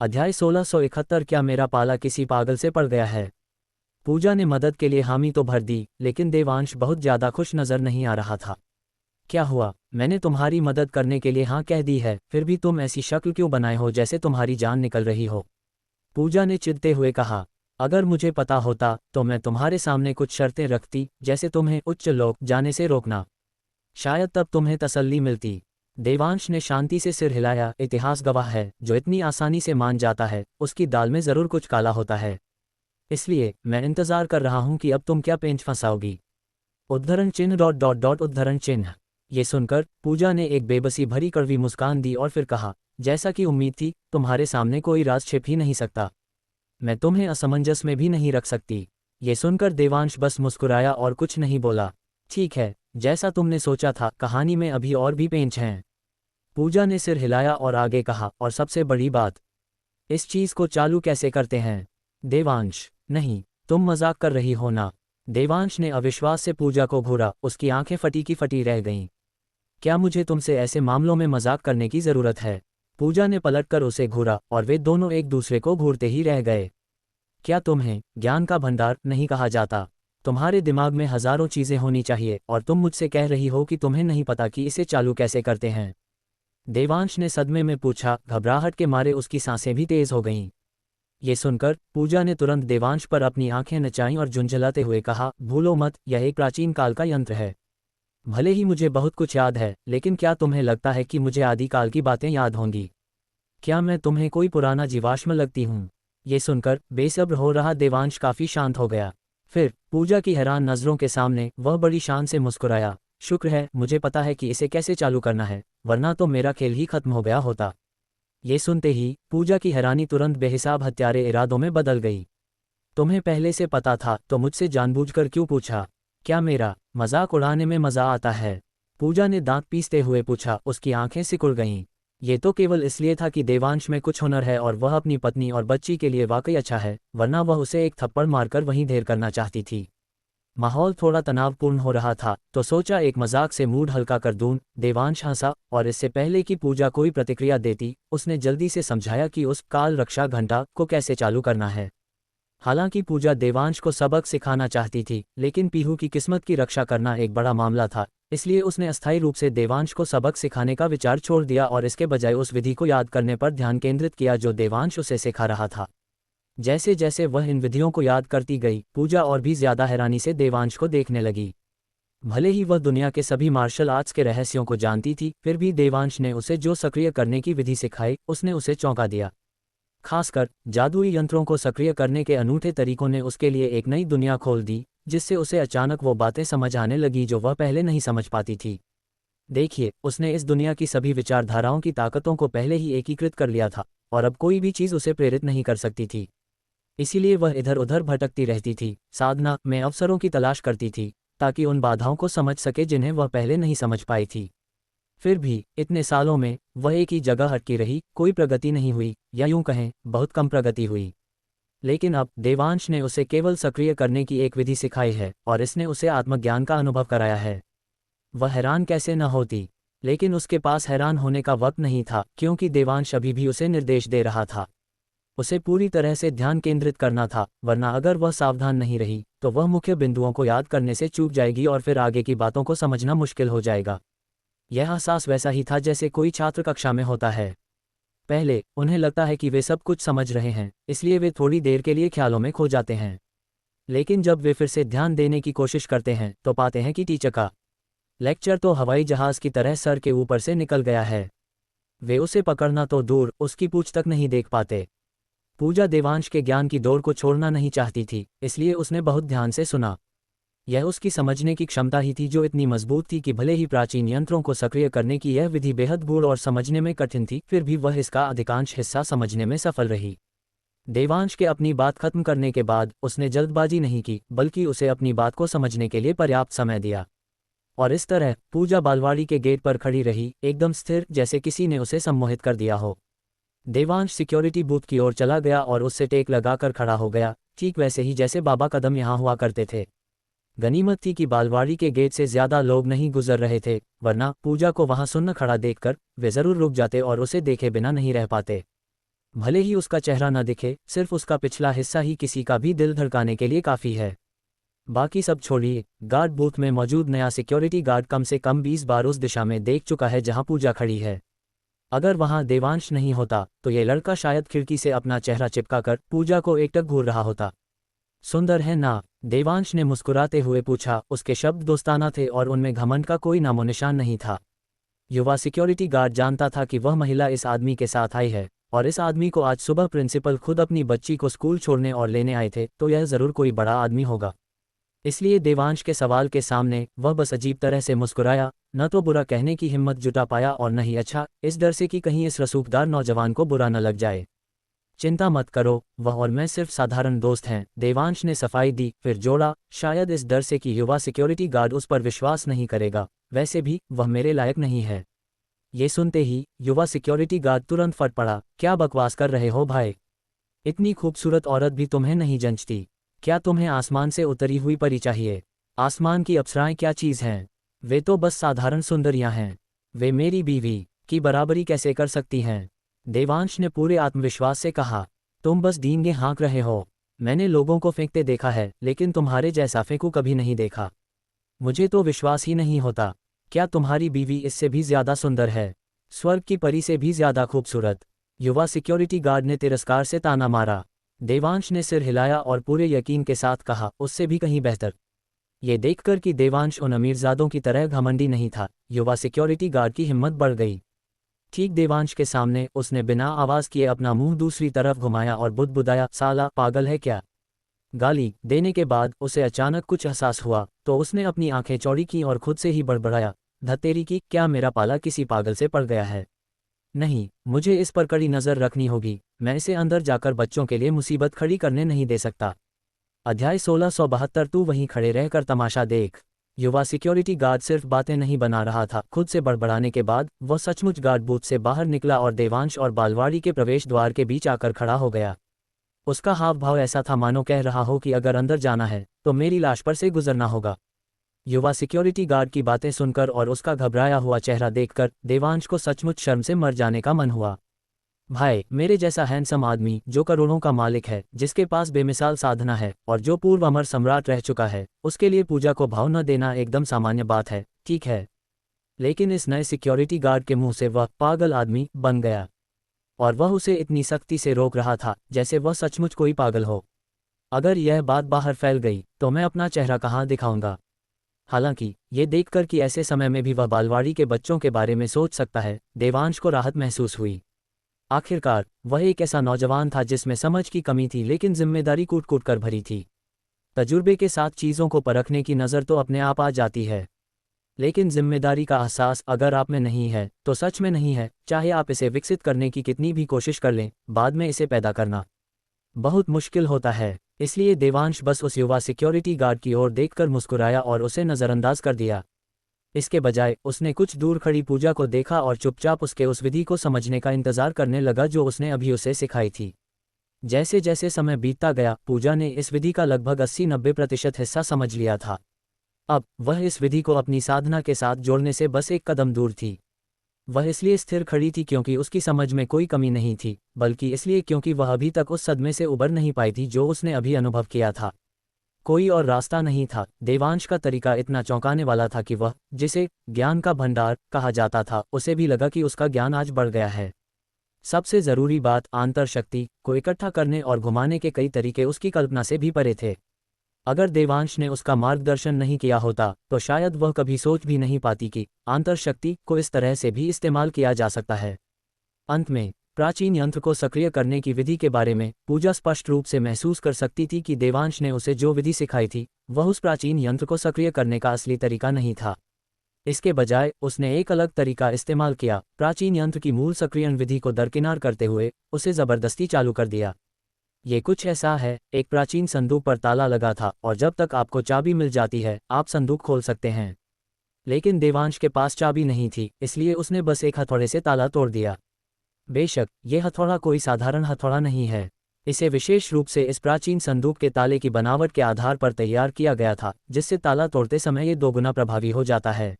अध्याय 1671। क्या मेरा पाला किसी पागल से पड़ गया है? पूजा ने मदद के लिए हामी तो भर दी, लेकिन देवांश बहुत ज्यादा खुश नजर नहीं आ रहा था। क्या हुआ? मैंने तुम्हारी मदद करने के लिए हाँ कह दी है, फिर भी तुम ऐसी शक्ल क्यों बनाए हो जैसे तुम्हारी जान निकल रही हो? पूजा ने चिढ़ते हुए कहा। अगर मुझे पता होता तो मैं तुम्हारे सामने कुछ शर्तें रखती, जैसे तुम्हें उच्च लोक जाने से रोकना। शायद तब तुम्हें तसल्ली मिलती। देवांश ने शांति से सिर हिलाया। इतिहास गवाह है, जो इतनी आसानी से मान जाता है उसकी दाल में जरूर कुछ काला होता है। इसलिए मैं इंतजार कर रहा हूं कि अब तुम क्या पेंच फंसाओगी। उद्धरण चिन्ह डॉट डॉट डॉट उद्धरण चिन्ह। ये सुनकर पूजा ने एक बेबसी भरी कड़वी मुस्कान दी और फिर कहा, जैसा कि उम्मीद थी, तुम्हारे सामने कोई राज छिप ही नहीं सकता। मैं तुम्हें असमंजस में भी नहीं रख सकती। ये सुनकर देवांश बस मुस्कुराया और कुछ नहीं बोला। ठीक है, जैसा तुमने सोचा था, कहानी में अभी और भी पेंच हैं। पूजा ने सिर हिलाया और आगे कहा, और सबसे बड़ी बात, इस चीज को चालू कैसे करते हैं? देवांश, नहीं, तुम मजाक कर रही हो ना? देवांश ने अविश्वास से पूजा को घूरा। उसकी आंखें फटी की फटी रह गईं। क्या मुझे तुमसे ऐसे मामलों में मजाक करने की जरूरत है? पूजा ने पलटकर उसे घूरा और वे दोनों एक दूसरे को घूरते ही रह गए। क्या तुम्हें ज्ञान का भंडार नहीं कहा जाता? तुम्हारे दिमाग में हजारों चीजें होनी चाहिए और तुम मुझसे कह रही हो कि तुम्हें नहीं पता कि इसे चालू कैसे करते हैं? देवांश ने सदमे में पूछा। घबराहट के मारे उसकी सांसें भी तेज हो गईं। ये सुनकर पूजा ने तुरंत देवांश पर अपनी आंखें नचाईं और झुंझलाते हुए कहा, भूलो मत, यह एक प्राचीन काल का यंत्र है। भले ही मुझे बहुत कुछ याद है, लेकिन क्या तुम्हें लगता है कि मुझे आदिकाल की बातें याद होंगी? क्या मैं तुम्हें कोई पुराना जीवाश्म लगती हूँ? ये सुनकर बेसब्र हो रहा देवांश काफी शांत हो गया। फिर पूजा की हैरान नजरों के सामने वह बड़ी शान से मुस्कुराया। शुक्र है, मुझे पता है कि इसे कैसे चालू करना है, वरना तो मेरा खेल ही खत्म हो गया होता। ये सुनते ही पूजा की हैरानी तुरंत बेहिसाब हत्यारे इरादों में बदल गई। तुम्हें पहले से पता था तो मुझसे जानबूझकर क्यों पूछा? क्या मेरा मजाक उड़ाने में मजा आता है? पूजा ने दांत पीसते हुए पूछा। उसकी आंखें सिकुड़ गईं। ये तो केवल इसलिए था कि देवांश में कुछ हुनर है और वह अपनी पत्नी और बच्ची के लिए वाकई अच्छा है, वरना वह उसे एक थप्पड़ मारकर वहीं ढेर करना चाहती थी। माहौल थोड़ा तनावपूर्ण हो रहा था तो सोचा एक मजाक से मूड हल्का कर दूं। देवांश हंसा और इससे पहले कि पूजा कोई प्रतिक्रिया देती, उसने जल्दी से समझाया कि उस काल रक्षा घंटा को कैसे चालू करना है। हालांकि पूजा देवांश को सबक सिखाना चाहती थी, लेकिन पीहू की किस्मत की रक्षा करना एक बड़ा मामला था, इसलिए उसने अस्थायी रूप से देवांश को सबक सिखाने का विचार छोड़ दिया और इसके बजाय उस विधि को याद करने पर ध्यान केंद्रित किया जो देवांश उसे सिखा रहा था। जैसे जैसे वह इन विधियों को याद करती गई, पूजा और भी ज्यादा हैरानी से देवांश को देखने लगी। भले ही वह दुनिया के सभी मार्शल आर्ट्स के रहस्यों को जानती थी, फिर भी देवांश ने उसे जो सक्रिय करने की विधि सिखाई, उसने उसे चौंका दिया। खासकर जादुई यंत्रों को सक्रिय करने के अनूठे तरीकों ने उसके लिए एक नई दुनिया खोल दी, जिससे उसे अचानक वो बातें समझ आने लगी जो वह पहले नहीं समझ पाती थी। देखिए, उसने इस दुनिया की सभी विचारधाराओं की ताकतों को पहले ही एकीकृत कर लिया था, और अब कोई भी चीज़ उसे प्रेरित नहीं कर सकती थी। इसीलिए वह इधर उधर भटकती रहती थी, साधना में अवसरों की तलाश करती थी, ताकि उन बाधाओं को समझ सके जिन्हें वह पहले नहीं समझ पाई थी। फिर भी इतने सालों में वह एक ही जगह अटकी रही, कोई प्रगति नहीं हुई, या यूं कहें बहुत कम प्रगति हुई। लेकिन अब देवांश ने उसे केवल सक्रिय करने की एक विधि सिखाई है और इसने उसे आत्मज्ञान का अनुभव कराया है। वह हैरान कैसे न होती, लेकिन उसके पास हैरान होने का वक्त नहीं था, क्योंकि देवांश अभी भी उसे निर्देश दे रहा था। उसे पूरी तरह से ध्यान केंद्रित करना था, वरना अगर वह सावधान नहीं रही तो वह मुख्य बिंदुओं को याद करने से चूक जाएगी और फिर आगे की बातों को समझना मुश्किल हो जाएगा। यह एहसास वैसा ही था जैसे कोई छात्र कक्षा में होता है। पहले उन्हें लगता है कि वे सब कुछ समझ रहे हैं, इसलिए वे थोड़ी देर के लिए ख्यालों में खो जाते हैं। लेकिन जब वे फिर से ध्यान देने की कोशिश करते हैं तो पाते हैं कि टीचर का लेक्चर तो हवाई जहाज की तरह सर के ऊपर से निकल गया है। वे उसे पकड़ना तो दूर, उसकी पूंछ तक नहीं देख पाते। पूजा देवांश के ज्ञान की दौड़ को छोड़ना नहीं चाहती थी, इसलिए उसने बहुत ध्यान से सुना। यह उसकी समझने की क्षमता ही थी जो इतनी मजबूत थी कि भले ही प्राचीन यंत्रों को सक्रिय करने की यह विधि बेहद गूढ़ और समझने में कठिन थी, फिर भी वह इसका अधिकांश हिस्सा समझने में सफल रही। देवांश के अपनी बात खत्म करने के बाद उसने जल्दबाजी नहीं की, बल्कि उसे अपनी बात को समझने के लिए पर्याप्त समय दिया। और इस तरह पूजा बालवाड़ी के गेट पर खड़ी रही, एकदम स्थिर, जैसे किसी ने उसे सम्मोहित कर दिया हो। देवांश सिक्योरिटी बूथ की ओर चला गया और उससे टेक लगाकर खड़ा हो गया, ठीक वैसे ही जैसे बाबा कदम यहाँ हुआ करते थे। गनीमत थी कि बालवाड़ी के गेट से ज्यादा लोग नहीं गुजर रहे थे, वरना पूजा को वहां सुन्न खड़ा देखकर वे जरूर रुक जाते और उसे देखे बिना नहीं रह पाते। भले ही उसका चेहरा न दिखे, सिर्फ उसका पिछला हिस्सा ही किसी का भी दिल धड़काने के लिए काफ़ी है। बाकी सब छोड़िए, गार्ड बूथ में मौजूद नया सिक्योरिटी गार्ड कम से कम 20 बार उस दिशा में देख चुका है जहां पूजा खड़ी है। अगर वहां देवांश नहीं होता तो ये लड़का शायद खिड़की से अपना चेहरा चिपकाकर पूजा को एकटक घूर रहा होता। सुंदर है ना? देवांश ने मुस्कुराते हुए पूछा। उसके शब्द दोस्ताना थे और उनमें घमंड का कोई नामोनिशान नहीं था। युवा सिक्योरिटी गार्ड जानता था कि वह महिला इस आदमी के साथ आई है, और इस आदमी को आज सुबह प्रिंसिपल खुद अपनी बच्ची को स्कूल छोड़ने और लेने आए थे, तो यह ज़रूर कोई बड़ा आदमी होगा। इसलिए देवांश के सवाल के सामने वह बस अजीब तरह से मुस्कुराया, न तो बुरा कहने की हिम्मत जुटा पाया और न ही अच्छा, इस डर से कि कहीं इस रसूखदार नौजवान को बुरा न लग जाए। चिंता मत करो, वह और मैं सिर्फ साधारण दोस्त हैं, देवांश ने सफाई दी, फिर जोड़ा, शायद इस डर से कि युवा सिक्योरिटी गार्ड उस पर विश्वास नहीं करेगा। वैसे भी वह मेरे लायक नहीं है। ये सुनते ही युवा सिक्योरिटी गार्ड तुरंत फट पड़ा। क्या बकवास कर रहे हो भाई? इतनी खूबसूरत औरत भी तुम्हें नहीं जंचती? क्या तुम्हें आसमान से उतरी हुई परी चाहिए? आसमान की अप्सराएं क्या चीज़ हैं? वे तो बस साधारण सुंदरियां हैं। वे मेरी बीवी की बराबरी कैसे कर सकती हैं? देवांश ने पूरे आत्मविश्वास से कहा। तुम बस डींगे हाँक रहे हो। मैंने लोगों को फेंकते देखा है, लेकिन तुम्हारे जैसा फेंकू कभी नहीं देखा। मुझे तो विश्वास ही नहीं होता। क्या तुम्हारी बीवी इससे भी ज्यादा सुंदर है? स्वर्ग की परी से भी ज्यादा खूबसूरत? युवा सिक्योरिटी गार्ड ने तिरस्कार से ताना मारा। देवांश ने सिर हिलाया और पूरे यकीन के साथ कहा, उससे भी कहीं बेहतर। ये देखकर कि देवांश उन अमीरजादों की तरह घमंडी नहीं था, युवा सिक्योरिटी गार्ड की हिम्मत बढ़ गई। ठीक देवांश के सामने उसने बिना आवाज किए अपना मुंह दूसरी तरफ घुमाया और बुदबुदाया, साला पागल है क्या? गाली देने के बाद उसे अचानक कुछ एहसास हुआ, तो उसने अपनी आंखें चौड़ी की और खुद से ही बड़बड़ाया, धत्तेरी की, क्या मेरा पाला किसी पागल से पड़ गया है? नहीं, मुझे इस पर कड़ी नज़र रखनी होगी। मैं इसे अंदर जाकर बच्चों के लिए मुसीबत खड़ी करने नहीं दे सकता। अध्याय 1672। तू वहीं खड़े रहकर तमाशा देख। युवा सिक्योरिटी गार्ड सिर्फ बातें नहीं बना रहा था, खुद से बड़बड़ाने के बाद वह सचमुच गार्ड बूथ से बाहर निकला और देवांश और बालवाड़ी के प्रवेश द्वार के बीच आकर खड़ा हो गया। उसका हाव भाव ऐसा था मानो कह रहा हो कि अगर अंदर जाना है तो मेरी लाश पर से गुजरना होगा। युवा सिक्योरिटी गार्ड की बातें सुनकर और उसका घबराया हुआ चेहरा देखकर देवांश को सचमुच शर्म से मर जाने का मन हुआ। भाई, मेरे जैसा हैंडसम आदमी जो करोड़ों का मालिक है, जिसके पास बेमिसाल साधना है और जो पूर्व अमर सम्राट रह चुका है, उसके लिए पूजा को भाव न देना एकदम सामान्य बात है, ठीक है? लेकिन इस नए सिक्योरिटी गार्ड के मुंह से वह पागल आदमी बन गया, और वह उसे इतनी सख्ती से रोक रहा था जैसे वह सचमुच कोई पागल हो। अगर यह बात बाहर फैल गई तो मैं अपना चेहरा कहाँ दिखाऊंगा? हालांकि ये देखकर कि ऐसे समय में भी वह बालवाड़ी के बच्चों के बारे में सोच सकता है, देवांश को राहत महसूस हुई। आखिरकार वह एक ऐसा नौजवान था जिसमें समझ की कमी थी, लेकिन जिम्मेदारी कूट कूट कर भरी थी। तजुर्बे के साथ चीज़ों को परखने की नज़र तो अपने आप आ जाती है, लेकिन जिम्मेदारी का एहसास अगर आप में नहीं है तो सच में नहीं है। चाहे आप इसे विकसित करने की कितनी भी कोशिश कर लें, बाद में इसे पैदा करना बहुत मुश्किल होता है। इसलिए देवांश बस उस युवा सिक्योरिटी गार्ड की ओर देखकर मुस्कुराया और उसे नज़रअंदाज कर दिया। इसके बजाय उसने कुछ दूर खड़ी पूजा को देखा और चुपचाप उसके उस विधि को समझने का इंतजार करने लगा जो उसने अभी उसे सिखाई थी। जैसे जैसे समय बीतता गया, पूजा ने इस विधि का लगभग 80-90% हिस्सा समझ लिया था। अब वह इस विधि को अपनी साधना के साथ जोड़ने से बस एक कदम दूर थी। वह इसलिए स्थिर खड़ी थी क्योंकि उसकी समझ में कोई कमी नहीं थी, बल्कि इसलिए क्योंकि वह अभी तक उस सदमे से उबर नहीं पाई थी जो उसने अभी अनुभव किया था। कोई और रास्ता नहीं था। देवांश का तरीका इतना चौंकाने वाला था कि वह, जिसे ज्ञान का भंडार कहा जाता था, उसे भी लगा कि उसका ज्ञान आज बढ़ गया है। सबसे ज़रूरी बात, आंतर शक्ति को इकट्ठा करने और घुमाने के कई तरीके उसकी कल्पना से भी परे थे। अगर देवांश ने उसका मार्गदर्शन नहीं किया होता तो शायद वह कभी सोच भी नहीं पाती कि आंतर शक्ति को इस तरह से भी इस्तेमाल किया जा सकता है। अंत में प्राचीन यंत्र को सक्रिय करने की विधि के बारे में पूजा स्पष्ट रूप से महसूस कर सकती थी कि देवांश ने उसे जो विधि सिखाई थी वह उस प्राचीन यंत्र को सक्रिय करने का असली तरीका नहीं था। इसके बजाय उसने एक अलग तरीका इस्तेमाल किया, प्राचीन यंत्र की मूल सक्रियण विधि को दरकिनार करते हुए उसे ज़बरदस्ती चालू कर दिया। ये कुछ ऐसा है, एक प्राचीन संदूक पर ताला लगा था और जब तक आपको चाबी मिल जाती है आप संदूक खोल सकते हैं। लेकिन देवांश के पास चाबी नहीं थी, इसलिए उसने बस एक हथौड़े से ताला तोड़ दिया। बेशक ये हथौड़ा कोई साधारण हथौड़ा नहीं है, इसे विशेष रूप से इस प्राचीन संदूक के ताले की बनावट के आधार पर तैयार किया गया था, जिससे ताला तोड़ते समय ये दोगुना प्रभावी हो जाता है।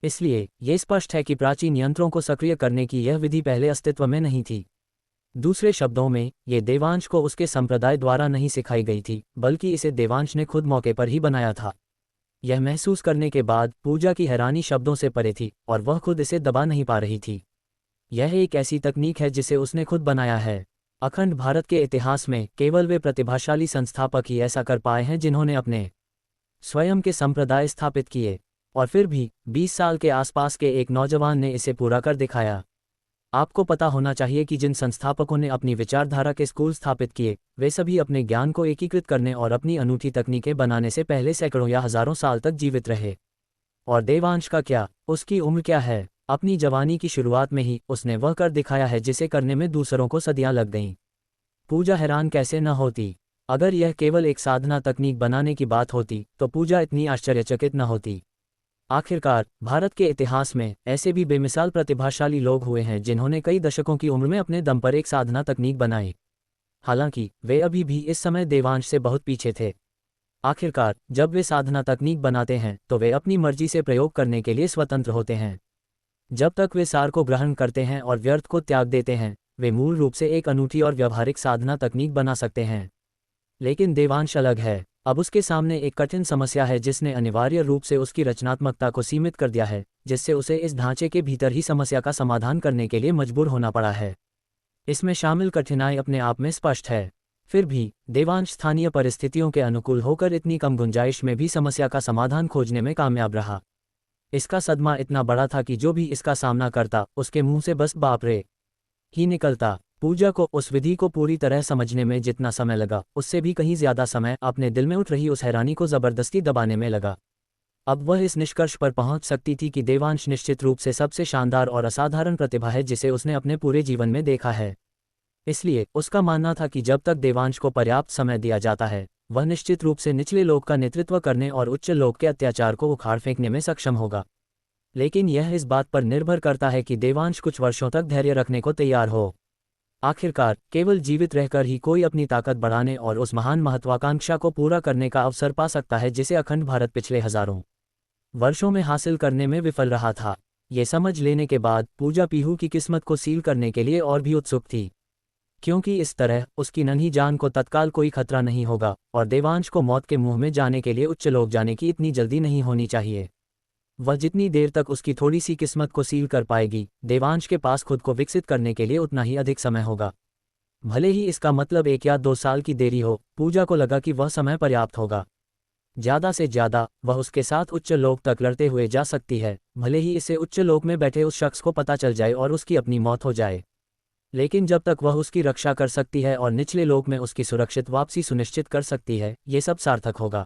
इसलिए ये स्पष्ट है कि प्राचीन यंत्रों को सक्रिय करने की यह विधि पहले अस्तित्व में नहीं थी। दूसरे शब्दों में, ये देवांश को उसके संप्रदाय द्वारा नहीं सिखाई गई थी, बल्कि इसे देवांश ने खुद मौके पर ही बनाया था। यह महसूस करने के बाद पूजा की हैरानी शब्दों से परे थी और वह खुद इसे दबा नहीं पा रही थी। यह एक ऐसी तकनीक है जिसे उसने खुद बनाया है। अखंड भारत के इतिहास में केवल वे प्रतिभाशाली संस्थापक ही ऐसा कर पाए हैं जिन्होंने अपने स्वयं के संप्रदाय स्थापित किए, और फिर भी 20 साल के आसपास के एक नौजवान ने इसे पूरा कर दिखाया। आपको पता होना चाहिए कि जिन संस्थापकों ने अपनी विचारधारा के स्कूल स्थापित किए, वे सभी अपने ज्ञान को एकीकृत करने और अपनी अनूठी तकनीकें बनाने से पहले सैकड़ों या हजारों साल तक जीवित रहे। और देवांश का क्या, उसकी उम्र क्या है? अपनी जवानी की शुरुआत में ही उसने वह कर दिखाया है जिसे करने में दूसरों को सदियां लग गईं। पूजा हैरान कैसे न होती? अगर यह केवल एक साधना तकनीक बनाने की बात होती तो पूजा इतनी आश्चर्यचकित न होती। आखिरकार भारत के इतिहास में ऐसे भी बेमिसाल प्रतिभाशाली लोग हुए हैं जिन्होंने कई दशकों की उम्र में अपने दम पर एक साधना तकनीक बनाई। हालांकि वे अभी भी इस समय देवांश से बहुत पीछे थे। आखिरकार जब वे साधना तकनीक बनाते हैं तो वे अपनी मर्जी से प्रयोग करने के लिए स्वतंत्र होते हैं। जब तक वे सार को ग्रहण करते हैं और व्यर्थ को त्याग देते हैं, वे मूल रूप से एक अनूठी और व्यवहारिक साधना तकनीक बना सकते हैं। लेकिन देवांश अलग है। अब उसके सामने एक कठिन समस्या है जिसने अनिवार्य रूप से उसकी रचनात्मकता को सीमित कर दिया है, जिससे उसे इस ढांचे के भीतर ही समस्या का समाधान करने के लिए मजबूर होना पड़ा है। इसमें शामिल कठिनाई अपने आप में स्पष्ट है। फिर भी देवांश स्थानीय परिस्थितियों के अनुकूल होकर इतनी कम गुंजाइश में भी समस्या का समाधान खोजने में कामयाब रहा। इसका सदमा इतना बड़ा था कि जो भी इसका सामना करता उसके मुंह से बस बाप रे ही निकलता। पूजा को उस विधि को पूरी तरह समझने में जितना समय लगा, उससे भी कहीं ज्यादा समय अपने दिल में उठ रही उस हैरानी को जबरदस्ती दबाने में लगा। अब वह इस निष्कर्ष पर पहुंच सकती थी कि देवांश निश्चित रूप से सबसे शानदार और असाधारण प्रतिभा है जिसे उसने अपने पूरे जीवन में देखा है। इसलिए उसका मानना था कि जब तक देवांश को पर्याप्त समय दिया जाता है, वह निश्चित रूप से निचले लोक का नेतृत्व करने और उच्च लोक के अत्याचार को उखाड़ फेंकने में सक्षम होगा। लेकिन यह इस बात पर निर्भर करता है कि देवांश कुछ वर्षों तक धैर्य रखने को तैयार हो। आखिरकार केवल जीवित रहकर ही कोई अपनी ताकत बढ़ाने और उस महान महत्वाकांक्षा को पूरा करने का अवसर पा सकता है जिसे अखंड भारत पिछले हजारों वर्षों में हासिल करने में विफल रहा था। ये समझ लेने के बाद पूजा पीहू की किस्मत को सील करने के लिए और भी उत्सुक थी, क्योंकि इस तरह उसकी नन्ही जान को तत्काल कोई खतरा नहीं होगा और देवांश को मौत के मुंह में जाने के लिए उच्च लोक जाने की इतनी जल्दी नहीं होनी चाहिए। वह जितनी देर तक उसकी थोड़ी सी किस्मत को सील कर पाएगी, देवांश के पास खुद को विकसित करने के लिए उतना ही अधिक समय होगा। भले ही इसका मतलब 1 या 2 साल की देरी हो, पूजा को लगा कि वह समय पर्याप्त होगा। ज्यादा से ज्यादा वह उसके साथ उच्च लोक तक लड़ते हुए जा सकती है, भले ही इसे उच्च लोक में बैठे उस शख्स को पता चल जाए और उसकी अपनी मौत हो जाए। लेकिन जब तक वह उसकी रक्षा कर सकती है और निचले लोक में उसकी सुरक्षित वापसी सुनिश्चित कर सकती है, ये सब सार्थक होगा।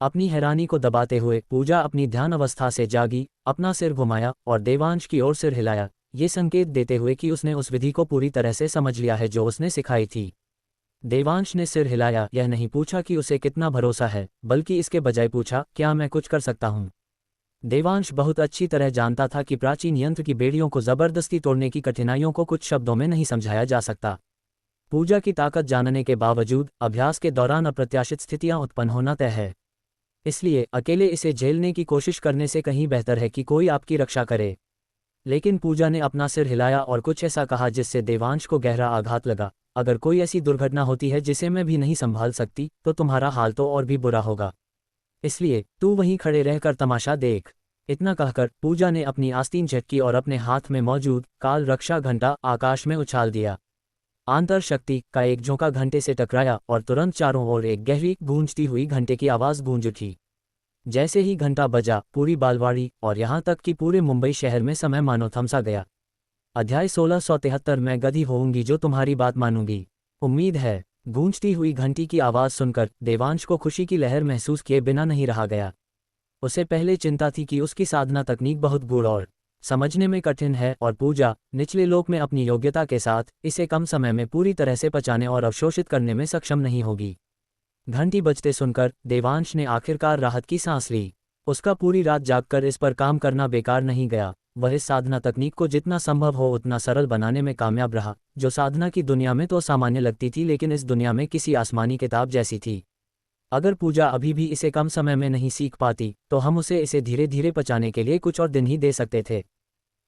अपनी हैरानी को दबाते हुए पूजा अपनी ध्यान अवस्था से जागी, अपना सिर घुमाया और देवांश की ओर सिर हिलाया, ये संकेत देते हुए कि उसने उस विधि को पूरी तरह से समझ लिया है जो उसने सिखाई थी। देवांश ने सिर हिलाया, यह नहीं पूछा कि उसे कितना भरोसा है, बल्कि इसके बजाय पूछा, क्या मैं कुछ कर सकता हूँ? देवांश बहुत अच्छी तरह जानता था कि प्राचीन यंत्र की बेड़ियों को जबरदस्ती तोड़ने की कठिनाइयों को कुछ शब्दों में नहीं समझाया जा सकता। पूजा की ताकत जानने के बावजूद अभ्यास के दौरान अप्रत्याशित स्थितियां उत्पन्न होना तय है। इसलिए अकेले इसे झेलने की कोशिश करने से कहीं बेहतर है कि कोई आपकी रक्षा करे। लेकिन पूजा ने अपना सिर हिलाया और कुछ ऐसा कहा जिससे देवांश को गहरा आघात लगा, अगर कोई ऐसी दुर्घटना होती है जिसे मैं भी नहीं संभाल सकती, तो तुम्हारा हाल तो और भी बुरा होगा। इसलिए तू वहीं खड़े रहकर तमाशा देख। इतना कहकर पूजा ने अपनी आस्तीन झटकी और अपने हाथ में मौजूद काल रक्षा घंटा आकाश में उछाल दिया। आंतर शक्ति का एक झोंका घंटे से टकराया और तुरंत चारों ओर एक गहरी गूंजती हुई घंटे की आवाज गूंज उठी। जैसे ही घंटा बजा, पूरी बालवाड़ी और यहाँ तक कि पूरे मुंबई शहर में समय मानो थमसा गया। अध्याय 1673 मैं गधी होऊंगी जो तुम्हारी बात मानूंगी। उम्मीद है। गूंजती हुई घंटी की आवाज सुनकर देवांश को खुशी की लहर महसूस किए बिना नहीं रहा गया। उसे पहले चिंता थी कि उसकी साधना तकनीक बहुत गूढ़ और समझने में कठिन है और पूजा निचले लोक में अपनी योग्यता के साथ इसे कम समय में पूरी तरह से पचाने और अवशोषित करने में सक्षम नहीं होगी। घंटी बजते सुनकर देवांश ने आखिरकार राहत की सांस ली। उसका पूरी रात जागकर इस पर काम करना बेकार नहीं गया। वह इस साधना तकनीक को जितना संभव हो उतना सरल बनाने में कामयाब रहा, जो साधना की दुनिया में तो सामान्य लगती थी लेकिन इस दुनिया में किसी आसमानी किताब जैसी थी। अगर पूजा अभी भी इसे कम समय में नहीं सीख पाती तो हम उसे इसे धीरे धीरे पचाने के लिए कुछ और दिन ही दे सकते थे।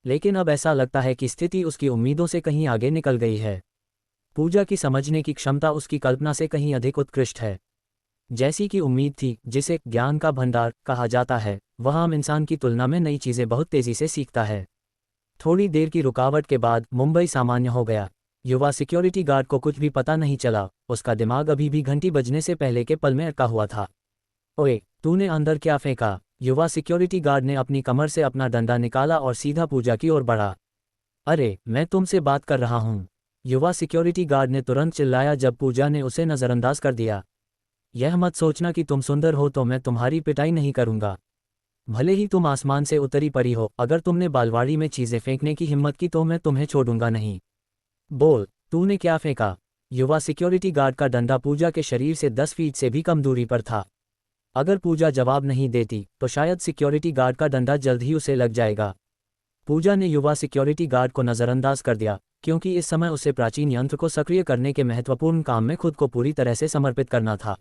लेकिन अब ऐसा लगता है कि स्थिति उसकी उम्मीदों से कहीं आगे निकल गई है। पूजा की समझने की क्षमता उसकी कल्पना से कहीं अधिक उत्कृष्ट है। जैसी कि उम्मीद थी, जिसे ज्ञान का भंडार कहा जाता है, वह आम इंसान की तुलना में नई चीज़ें बहुत तेज़ी से सीखता है। थोड़ी देर की रुकावट के बाद मुंबई सामान्य हो गया। युवा सिक्योरिटी गार्ड को कुछ भी पता नहीं चला, उसका दिमाग अभी भी घंटी बजने से पहले के पल में अटका हुआ था। ओए, तूने अंदर क्या फेंका? युवा सिक्योरिटी गार्ड ने अपनी कमर से अपना डंडा निकाला और सीधा पूजा की ओर बढ़ा। अरे, मैं तुमसे बात कर रहा हूँ। युवा सिक्योरिटी गार्ड ने तुरंत चिल्लाया जब पूजा ने उसे नज़रअंदाज कर दिया। यह मत सोचना कि तुम सुंदर हो तो मैं तुम्हारी पिटाई नहीं करूँगा। भले ही तुम आसमान से उतरी पड़ी हो, अगर तुमने बालवाड़ी में चीज़ें फेंकने की हिम्मत की तो मैं तुम्हें छोड़ूंगा नहीं। बोल, तूने क्या फेंका? युवा सिक्योरिटी गार्ड का डंडा पूजा के शरीर से 10 फीट से भी कम दूरी पर था। अगर पूजा जवाब नहीं देती तो शायद सिक्योरिटी गार्ड का डंडा जल्द ही उसे लग जाएगा। पूजा ने युवा सिक्योरिटी गार्ड को नज़रअंदाज कर दिया, क्योंकि इस समय उसे प्राचीन यंत्र को सक्रिय करने के महत्वपूर्ण काम में खुद को पूरी तरह से समर्पित करना था।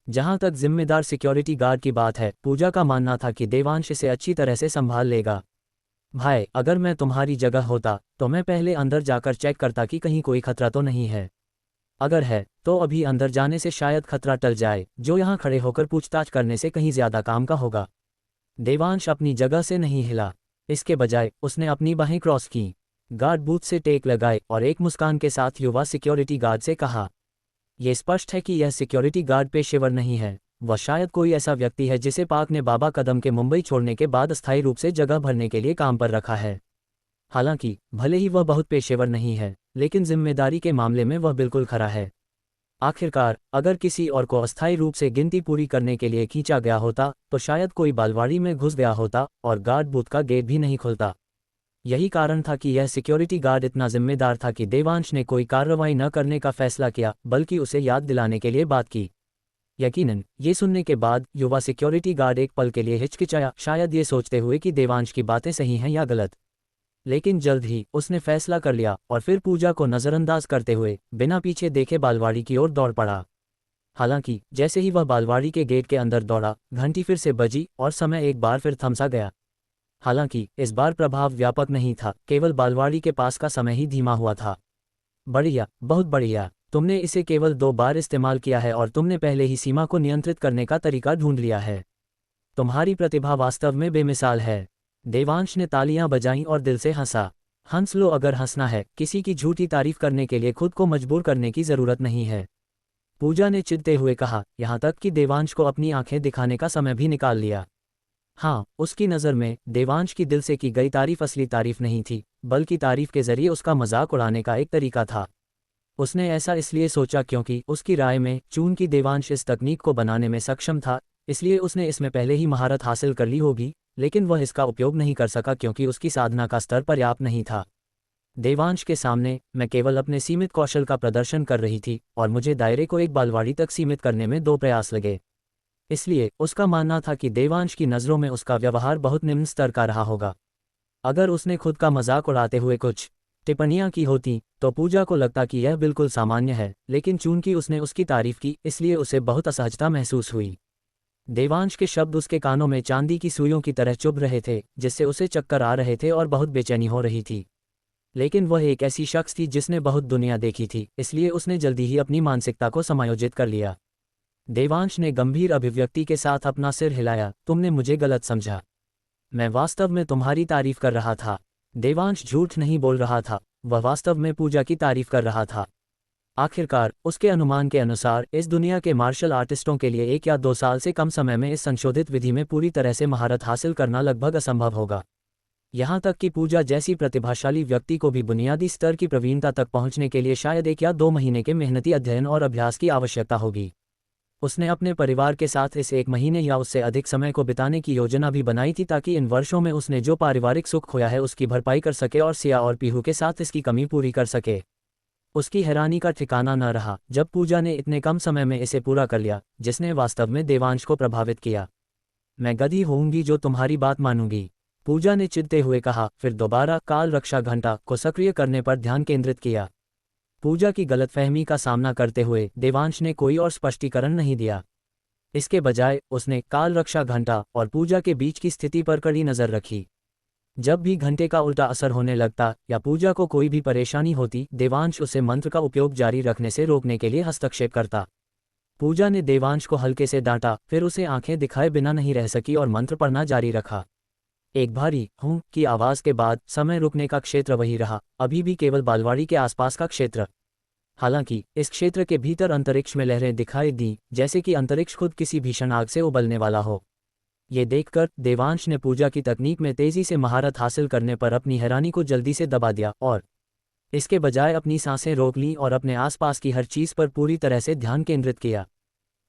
जहां तक जिम्मेदार सिक्योरिटी गार्ड की बात है, पूजा का मानना था कि देवांश इसे अच्छी तरह से संभाल लेगा। भाई, अगर मैं तुम्हारी जगह होता तो मैं पहले अंदर जाकर चेक करता कि कहीं कोई खतरा तो नहीं है। अगर है तो अभी अंदर जाने से शायद खतरा टल जाए, जो यहाँ खड़े होकर पूछताछ करने से कहीं ज्यादा काम का होगा। देवांश अपनी जगह से नहीं हिला। इसके बजाय उसने अपनी बाहें क्रॉस की, गार्ड बूथ से टेक लगाए और एक मुस्कान के साथ युवा सिक्योरिटी गार्ड से कहा। यह स्पष्ट है कि यह सिक्योरिटी गार्ड पेशेवर नहीं है, वह शायद कोई ऐसा व्यक्ति है जिसे पाक ने बाबा कदम के मुंबई छोड़ने के बाद अस्थायी रूप से जगह भरने के लिए काम पर रखा है। हालांकि भले ही वह बहुत पेशेवर नहीं है, लेकिन जिम्मेदारी के मामले में वह बिल्कुल खरा है। आखिरकार, अगर किसी और को अस्थायी रूप से गिनती पूरी करने के लिए खींचा गया होता तो शायद कोई बालवाड़ी में घुस गया होता और गार्ड बूथ का गेट भी नहीं खुलता। यही कारण था कि यह सिक्योरिटी गार्ड इतना जिम्मेदार था कि देवांश ने कोई कार्रवाई न करने का फैसला किया, बल्कि उसे याद दिलाने के लिए बात की। यकीनन, ये सुनने के बाद युवा सिक्योरिटी गार्ड एक पल के लिए हिचकिचाया, शायद ये सोचते हुए कि देवांश की बातें सही हैं या गलत। लेकिन जल्द ही उसने फैसला कर लिया और फिर पूजा को नज़रअंदाज करते हुए बिना पीछे देखे बालवाड़ी की ओर दौड़ पड़ा। हालांकि जैसे ही वह बालवाड़ी के गेट के अंदर दौड़ा, घंटी फिर से बजी और समय एक बार फिर थमसा गया। हालांकि इस बार प्रभाव व्यापक नहीं था, केवल बालवाड़ी के पास का समय ही धीमा हुआ था। बढ़िया, बहुत बढ़िया। तुमने इसे केवल 2 बार इस्तेमाल किया है और तुमने पहले ही सीमा को नियंत्रित करने का तरीका ढूंढ लिया है। तुम्हारी प्रतिभा वास्तव में बेमिसाल है। देवांश ने तालियां बजाईं और दिल से हंसा। हंस लो अगर हंसना है, किसी की झूठी तारीफ करने के लिए खुद को मजबूर करने की जरूरत नहीं है। पूजा ने चिढ़ते हुए कहा, यहाँ तक कि देवांश को अपनी आंखें दिखाने का समय भी निकाल लिया। हाँ, उसकी नज़र में देवांश की दिल से की गई तारीफ असली तारीफ नहीं थी, बल्कि तारीफ के जरिए उसका मजाक उड़ाने का एक तरीका था। उसने ऐसा इसलिए सोचा क्योंकि उसकी राय में चूंकि देवांश इस तकनीक को बनाने में सक्षम था, इसलिए उसने इसमें पहले ही महारत हासिल कर ली होगी, लेकिन वह इसका उपयोग नहीं कर सका क्योंकि उसकी साधना का स्तर पर्याप्त नहीं था। देवांश के सामने मैं केवल अपने सीमित कौशल का प्रदर्शन कर रही थी और मुझे दायरे को एक बालवाड़ी तक सीमित करने में 2 प्रयास लगे। इसलिए उसका मानना था कि देवांश की नज़रों में उसका व्यवहार बहुत निम्न स्तर का रहा होगा। अगर उसने खुद का मजाक उड़ाते हुए कुछ टिप्पणियां की होती तो पूजा को लगता कि यह बिल्कुल सामान्य है, लेकिन चूंकि उसने उसकी तारीफ की इसलिए उसे बहुत असहजता महसूस हुई। देवांश के शब्द उसके कानों में चांदी की सुइयों की तरह चुभ रहे थे, जिससे उसे चक्कर आ रहे थे और बहुत बेचैनी हो रही थी। लेकिन वह एक ऐसी शख्स थी जिसने बहुत दुनिया देखी थी, इसलिए उसने जल्दी ही अपनी मानसिकता को समायोजित कर लिया। देवांश ने गंभीर अभिव्यक्ति के साथ अपना सिर हिलाया, तुमने मुझे गलत समझा। मैं वास्तव में तुम्हारी तारीफ कर रहा था। देवांश झूठ नहीं बोल रहा था, वह वास्तव में पूजा की तारीफ कर रहा था। आखिरकार उसके अनुमान के अनुसार इस दुनिया के मार्शल आर्टिस्टों के लिए 1 या 2 साल से कम समय में इस संशोधित विधि में पूरी तरह से महारत हासिल करना लगभग असंभव होगा। यहाँ तक कि पूजा जैसी प्रतिभाशाली व्यक्ति को भी बुनियादी स्तर की प्रवीणता तक पहुँचने के लिए शायद 1 या 2 महीने के मेहनती अध्ययन और अभ्यास की आवश्यकता होगी। उसने अपने परिवार के साथ इस 1 महीने या उससे अधिक समय को बिताने की योजना भी बनाई थी ताकि इन वर्षों में उसने जो पारिवारिक सुख खोया है उसकी भरपाई कर सके और सिया और पीहू के साथ इसकी कमी पूरी कर सके। उसकी हैरानी का ठिकाना न रहा जब पूजा ने इतने कम समय में इसे पूरा कर लिया, जिसने वास्तव में देवांश को प्रभावित किया। मैं गधी होऊंगी जो तुम्हारी बात मानूंगी, पूजा ने चिढ़ते हुए कहा, फिर दोबारा काल रक्षा घंटा को सक्रिय करने पर ध्यान केंद्रित किया। पूजा की गलतफहमी का सामना करते हुए देवांश ने कोई और स्पष्टीकरण नहीं दिया। इसके बजाय उसने काल रक्षा घंटा और पूजा के बीच की स्थिति पर कड़ी नज़र रखी। जब भी घंटे का उल्टा असर होने लगता या पूजा को कोई भी परेशानी होती, देवांश उसे मंत्र का उपयोग जारी रखने से रोकने के लिए हस्तक्षेप करता। पूजा ने देवांश को हल्के से डांटा, फिर उसे आंखें दिखाए बिना नहीं रह सकी और मंत्र पढ़ना जारी रखा। एक भारी हूँ की आवाज के बाद समय रुकने का क्षेत्र वही रहा, अभी भी केवल बालवाड़ी के आसपास का क्षेत्र। हालांकि इस क्षेत्र के भीतर अंतरिक्ष में लहरें दिखाई दी, जैसे कि अंतरिक्ष खुद किसी भीषण आग से उबलने वाला हो। ये देखकर देवांश ने पूजा की तकनीक में तेजी से महारत हासिल करने पर अपनी हैरानी को जल्दी से दबा दिया और इसके बजाय अपनी सांसें रोक लीं और अपने आसपास की हर चीज़ पर पूरी तरह से ध्यान केंद्रित किया।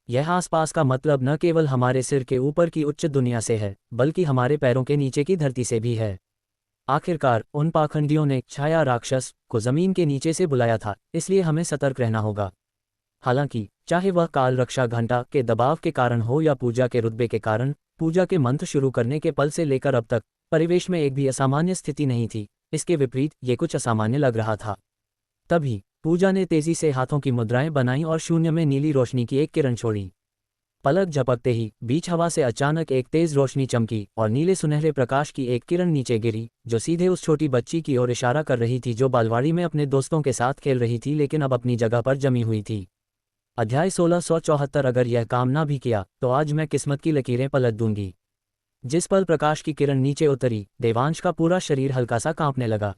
यह आसपास का मतलब न केवल हमारे सिर के ऊपर की उच्च दुनिया से है, बल्कि हमारे पैरों के नीचे की धरती से भी है। आखिरकार उन पाखंडियों ने छाया राक्षस को जमीन के नीचे से बुलाया था, इसलिए हमें सतर्क रहना होगा। हालांकि चाहे वह काल रक्षा घंटा के दबाव के कारण हो या पूजा के रुतबे के कारण, पूजा के मंत्र शुरू करने के पल से लेकर अब तक परिवेश में एक भी असामान्य स्थिति नहीं थी। इसके विपरीत ये कुछ असामान्य लग रहा था। तभी पूजा ने तेजी से हाथों की मुद्राएं बनाईं और शून्य में नीली रोशनी की एक किरण छोड़ी। पलक झपकते ही बीच हवा से अचानक एक तेज रोशनी चमकी और नीले सुनहरे प्रकाश की एक किरण नीचे गिरी, जो सीधे उस छोटी बच्ची की ओर इशारा कर रही थी जो बालवाड़ी में अपने दोस्तों के साथ खेल रही थी लेकिन अब अपनी जगह पर जमी हुई थी। अध्याय 1674। अगर यह काम ना भी किया तो आज मैं किस्मत की लकीरें पलट दूंगी। जिस पल प्रकाश की किरण नीचे उतरी, देवांश का पूरा शरीर हल्का सा कांपने लगा।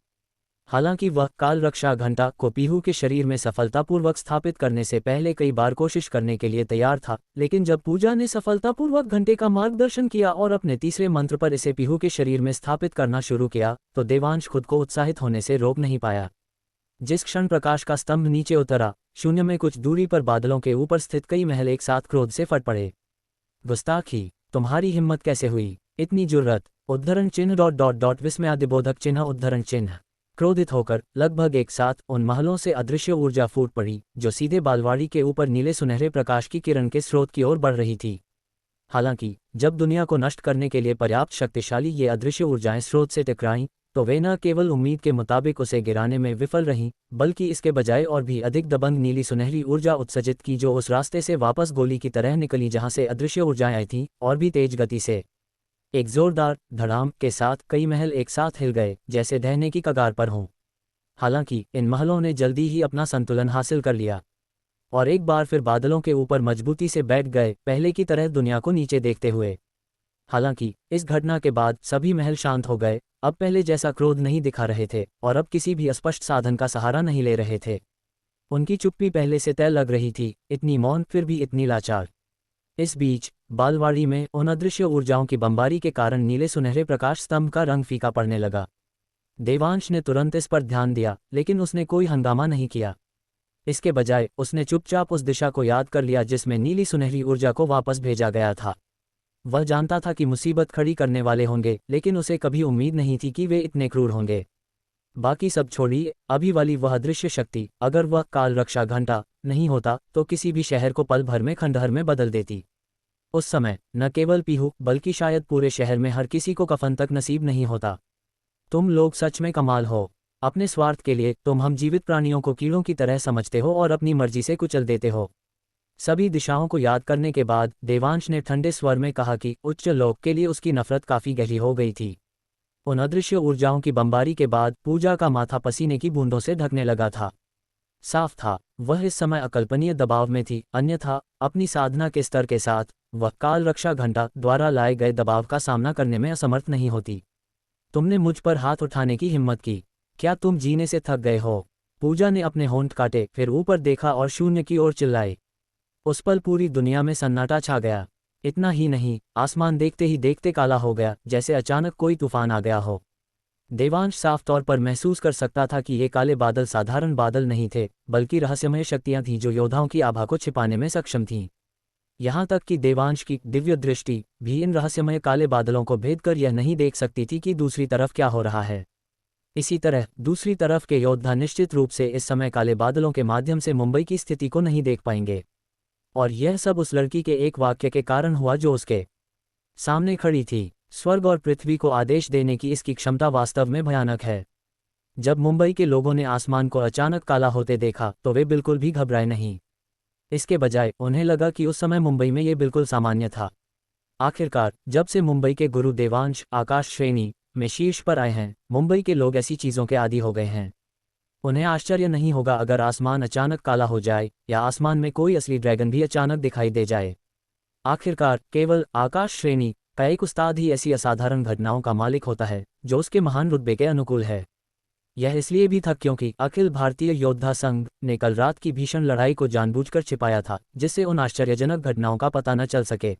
हालांकि वह काल रक्षा घंटा को पीहू के शरीर में सफलतापूर्वक स्थापित करने से पहले कई बार कोशिश करने के लिए तैयार था, लेकिन जब पूजा ने सफलतापूर्वक घंटे का मार्गदर्शन किया और अपने तीसरे मंत्र पर इसे पीहू के शरीर में स्थापित करना शुरू किया, तो देवांश खुद को उत्साहित होने से रोक नहीं पाया। जिस क्षण प्रकाश का स्तंभ नीचे उतरा, शून्य में कुछ दूरी पर बादलों के ऊपर स्थित कई महल एक साथ क्रोध से फट पड़े। गुस्ताखी, तुम्हारी हिम्मत कैसे हुई? इतनी जुर्रत! उद्धरण चिन्ह विस्मयादिबोधक चिन्ह उद्धरण चिन्ह। क्रोधित होकर लगभग एक साथ उन महलों से अदृश्य ऊर्जा फूट पड़ी, जो सीधे बालवाड़ी के ऊपर नीले सुनहरे प्रकाश की किरण के स्रोत की ओर बढ़ रही थी। हालांकि जब दुनिया को नष्ट करने के लिए पर्याप्त शक्तिशाली ये अदृश्य ऊर्जाएं स्रोत से टकराईं, तो वे न केवल उम्मीद के मुताबिक उसे गिराने में विफल रहीं, बल्कि इसके बजाय और भी अधिक दबंग नीली सुनहरी ऊर्जा उत्सर्जित की, जो उस रास्ते से वापस गोली की तरह निकली जहां से अदृश्य ऊर्जाएं आई थीं, और भी तेज गति से। एक जोरदार धड़ाम के साथ कई महल एक साथ हिल गए, जैसे ढहने की कगार पर हों। हालांकि इन महलों ने जल्दी ही अपना संतुलन हासिल कर लिया और एक बार फिर बादलों के ऊपर मजबूती से बैठ गए, पहले की तरह दुनिया को नीचे देखते हुए। हालांकि इस घटना के बाद सभी महल शांत हो गए, अब पहले जैसा क्रोध नहीं दिखा रहे थे और अब किसी भी स्पष्ट साधन का सहारा नहीं ले रहे थे। उनकी चुप्पी पहले से तय लग रही थी, इतनी मौन फिर भी इतनी लाचार। इस बीच बालवाड़ी में उन अदृश्य ऊर्जाओं की बमबारी के कारण नीले सुनहरे प्रकाश स्तंभ का रंग फीका पड़ने लगा। देवांश ने तुरंत इस पर ध्यान दिया, लेकिन उसने कोई हंगामा नहीं किया। इसके बजाय उसने चुपचाप उस दिशा को याद कर लिया जिसमें नीली सुनहरी ऊर्जा को वापस भेजा गया था। वह जानता था कि मुसीबत खड़ी करने वाले होंगे, लेकिन उसे कभी उम्मीद नहीं थी कि वे इतने क्रूर होंगे। बाकी सब छोड़िए, अभी वाली वह अदृश्य शक्ति, अगर वह काल रक्षा घंटा नहीं होता तो किसी भी शहर को पल भर में खंडहर में बदल देती। उस समय न केवल पीहू बल्कि शायद पूरे शहर में हर किसी को कफन तक नसीब नहीं होता। तुम लोग सच में कमाल हो। अपने स्वार्थ के लिए तुम हम जीवित प्राणियों को कीड़ों की तरह समझते हो और अपनी मर्जी से कुचल देते हो। सभी दिशाओं को याद करने के बाद देवांश ने ठंडे स्वर में कहा कि उच्च लोक के लिए उसकी नफरत काफी गहरी हो गई थी। उन अदृश्य ऊर्जाओं की बमबारी के बाद पूजा का माथा पसीने की बूंदों से ढकने लगा था। साफ था, वह इस समय अकल्पनीय दबाव में थी, अन्यथा अपनी साधना के स्तर के साथ वह काल रक्षा घंटा द्वारा लाए गए दबाव का सामना करने में असमर्थ नहीं होती। तुमने मुझ पर हाथ उठाने की हिम्मत की, क्या तुम जीने से थक गए हो? पूजा ने अपने होंठ काटे, फिर ऊपर देखा और शून्य की ओर चिल्लाई। उस पल पूरी दुनिया में सन्नाटा छा गया। इतना ही नहीं, आसमान देखते ही देखते काला हो गया, जैसे अचानक कोई तूफान आ गया हो। देवांश साफ तौर पर महसूस कर सकता था कि ये काले बादल साधारण बादल नहीं थे, बल्कि रहस्यमय शक्तियां थीं जो योद्धाओं की आभा को छिपाने में सक्षम थीं। यहाँ तक कि देवांश की दिव्य दृष्टि भी इन रहस्यमय काले बादलों को भेद कर यह नहीं देख सकती थी कि दूसरी तरफ क्या हो रहा है। इसी तरह दूसरी तरफ के योद्धा निश्चित रूप से इस समय काले बादलों के माध्यम से मुंबई की स्थिति को नहीं देख पाएंगे। और यह सब उस लड़की के एक वाक्य के कारण हुआ जो उसके सामने खड़ी थी। स्वर्ग और पृथ्वी को आदेश देने की इसकी क्षमता वास्तव में भयानक है। जब मुंबई के लोगों ने आसमान को अचानक काला होते देखा तो वे बिल्कुल भी घबराए नहीं। इसके बजाय उन्हें लगा कि उस समय मुंबई में ये बिल्कुल सामान्य था। आखिरकार जब से मुंबई के गुरु देवांश आकाश श्रेणी में शीर्ष पर आए हैं। मुंबई के लोग ऐसी चीज़ों के आदी हो गए हैं। उन्हें आश्चर्य नहीं होगा अगर आसमान अचानक काला हो जाए या आसमान में कोई असली ड्रैगन भी अचानक दिखाई दे जाए। आखिरकार केवल आकाश श्रेणी का एक उस्ताद ही ऐसी असाधारण घटनाओं का मालिक होता है जो उसके महान रुतबे के अनुकूल है। यह इसलिए भी था क्योंकि अखिल भारतीय योद्धा संघ ने कल रात की भीषण लड़ाई को जानबूझकर छिपाया था, जिससे उन आश्चर्यजनक घटनाओं का पता न चल सके।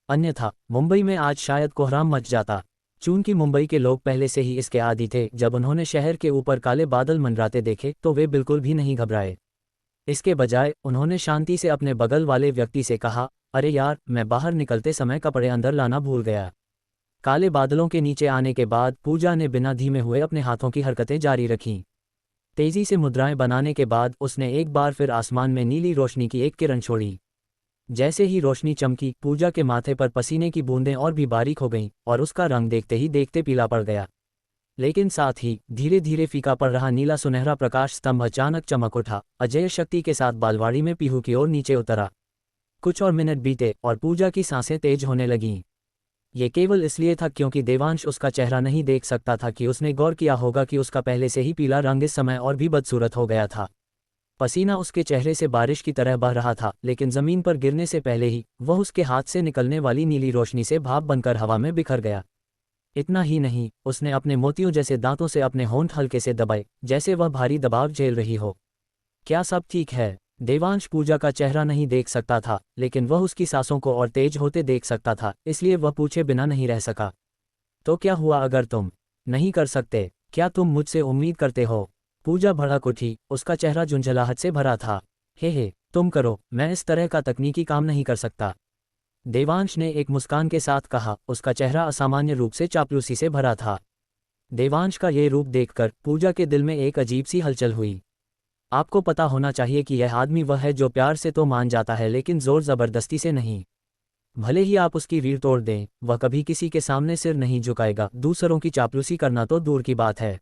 अन्यथा मुंबई में आज शायद कोहराम मच जाता। चूंकि मुंबई के लोग पहले से ही इसके आदी थे, जब उन्होंने शहर के ऊपर काले बादल मंडराते देखे तो वे बिल्कुल भी नहीं घबराए। इसके बजाय उन्होंने शांति से अपने बगल वाले व्यक्ति से कहा, अरे यार, मैं बाहर निकलते समय कपड़े अंदर लाना भूल गया। काले बादलों के नीचे आने के बाद पूजा ने बिना धीमे हुए अपने हाथों की हरकतें जारी रखीं। तेजी से मुद्राएं बनाने के बाद उसने एक बार फिर आसमान में नीली रोशनी की एक किरण छोड़ी। जैसे ही रोशनी चमकी, पूजा के माथे पर पसीने की बूंदें और भी बारीक हो गईं और उसका रंग देखते ही देखते पीला पड़ गया। लेकिन साथ ही धीरे धीरे फीका पड़ रहा नीला सुनहरा प्रकाश स्तंभ अचानक चमक उठा, अजय शक्ति के साथ बालवाड़ी में पीहू की ओर नीचे उतरा। कुछ और मिनट बीते और पूजा की सांसें तेज होने लगीं। ये केवल इसलिए था क्योंकि देवांश उसका चेहरा नहीं देख सकता था कि उसने गौर किया होगा कि उसका पहले से ही पीला रंग इस समय और भी बदसूरत हो गया था। पसीना उसके चेहरे से बारिश की तरह बह रहा था, लेकिन जमीन पर गिरने से पहले ही वह उसके हाथ से निकलने वाली नीली रोशनी से भाप बनकर हवा में बिखर गया। इतना ही नहीं, उसने अपने मोतियों जैसे दांतों से अपने होंठ हल्के से दबाए, जैसे वह भारी दबाव झेल रही हो। क्या सब ठीक है? देवांश पूजा का चेहरा नहीं देख सकता था, लेकिन वह उसकी सांसों को और तेज होते देख सकता था, इसलिए वह पूछे बिना नहीं रह सका, तो क्या हुआ अगर तुम नहीं कर सकते? क्या तुम मुझसे उम्मीद करते हो? पूजा भड़क उठी, उसका चेहरा झुंझलाहट से भरा था। हे, तुम करो, मैं इस तरह का तकनीकी काम नहीं कर सकता। देवांश ने एक मुस्कान के साथ कहा, उसका चेहरा असामान्य रूप से चापलूसी से भरा था। देवांश का ये रूप देखकर पूजा के दिल में एक अजीब सी हलचल हुई। आपको पता होना चाहिए कि यह आदमी वह है जो प्यार से तो मान जाता है, लेकिन जोर जबरदस्ती से नहीं। भले ही आप उसकी रीढ़ तोड़ दें, वह कभी किसी के सामने सिर नहीं झुकाएगा। दूसरों की चापलूसी करना तो दूर की बात है,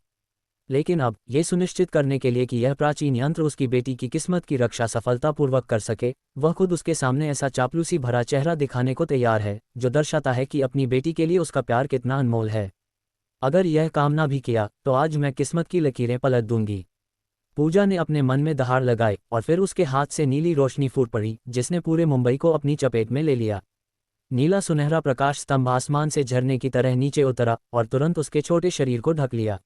लेकिन अब ये सुनिश्चित करने के लिए कि यह प्राचीन यंत्र उसकी बेटी की किस्मत की रक्षा सफलतापूर्वक कर सके, वह खुद उसके सामने ऐसा चापलूसी भरा चेहरा दिखाने को तैयार है जो दर्शाता है कि अपनी बेटी के लिए उसका प्यार कितना अनमोल है। अगर यह काम ना भी किया तो आज मैं किस्मत की लकीरें पलट दूंगी। पूजा ने अपने मन में दहाड़ लगाई और फिर उसके हाथ से नीली रोशनी फूट पड़ी, जिसने पूरे मुंबई को अपनी चपेट में ले लिया। नीला सुनहरा प्रकाश स्तंभ आसमान से झरने की तरह नीचे उतरा और तुरंत उसके छोटे शरीर को ढक लिया।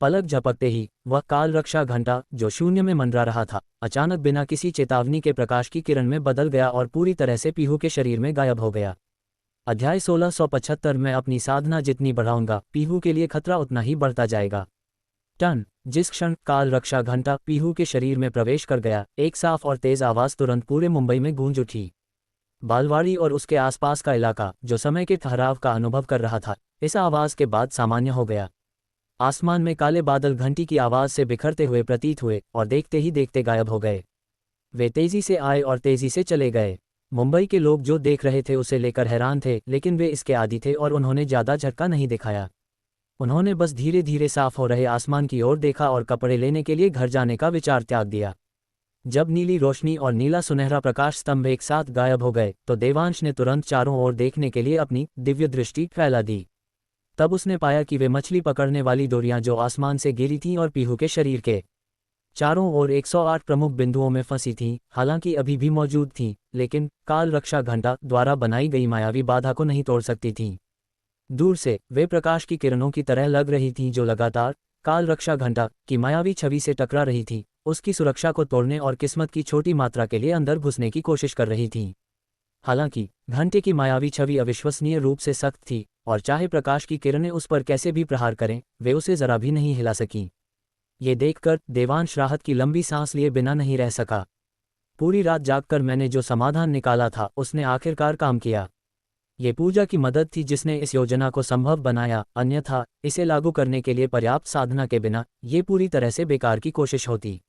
पलक झपकते ही वह काल रक्षा घंटा जो शून्य में मंडरा रहा था, अचानक बिना किसी चेतावनी के प्रकाश की किरण में बदल गया और पूरी तरह से पीहू के शरीर में गायब हो गया। अध्याय 1675 में अपनी साधना जितनी बढ़ाऊंगा, पीहू के लिए खतरा उतना ही बढ़ता जाएगा। टन। जिस क्षण काल रक्षा घंटा पीहू के शरीर में प्रवेश कर गया, एक साफ और तेज आवाज तुरंत पूरे मुंबई में गूंज उठी। बालवाड़ी और उसके आसपास का इलाका जो समय के ठहराव का अनुभव कर रहा था, इस आवाज के बाद सामान्य हो गया। आसमान में काले बादल घंटी की आवाज से बिखरते हुए प्रतीत हुए और देखते ही देखते गायब हो गए। वे तेजी से आए और तेजी से चले गए। मुंबई के लोग जो देख रहे थे उसे लेकर हैरान थे, लेकिन वे इसके आदी थे और उन्होंने ज्यादा झटका नहीं दिखाया। उन्होंने बस धीरे धीरे साफ हो रहे आसमान की ओर देखा और कपड़े लेने के लिए घर जाने का विचार त्याग दिया। जब नीली रोशनी और नीला सुनहरा प्रकाश स्तंभ एक साथ गायब हो गए तो देवांश ने तुरंत चारों ओर देखने के लिए अपनी दिव्य दृष्टि फैला दी। तब उसने पाया कि वे मछली पकड़ने वाली डोरियां जो आसमान से गिरी थीं और पीहू के शरीर के चारों ओर 108 प्रमुख बिंदुओं में फंसी थीं, हालांकि अभी भी मौजूद थीं, लेकिन काल रक्षा घंटा द्वारा बनाई गई मायावी बाधा को नहीं तोड़ सकती थीं। दूर से वे प्रकाश की किरणों की तरह लग रही थीं जो लगातार काल रक्षा घंटा की मायावी छवि से टकरा रही थी, उसकी सुरक्षा को तोड़ने और किस्मत की छोटी मात्रा के लिए अंदर घुसने की कोशिश कर रही थीं। हालांकि घंटे की मायावी छवि अविश्वसनीय रूप से सख्त थी और चाहे प्रकाश की किरणें उस पर कैसे भी प्रहार करें, वे उसे जरा भी नहीं हिला सकीं। ये देखकर देवांश राहत की लंबी सांस लिए बिना नहीं रह सका। पूरी रात जागकर मैंने जो समाधान निकाला था उसने आखिरकार काम किया। ये पूजा की मदद थी जिसने इस योजना को संभव बनाया, अन्यथा इसे लागू करने के लिए पर्याप्त साधना के बिना ये पूरी तरह से बेकार की कोशिश होती।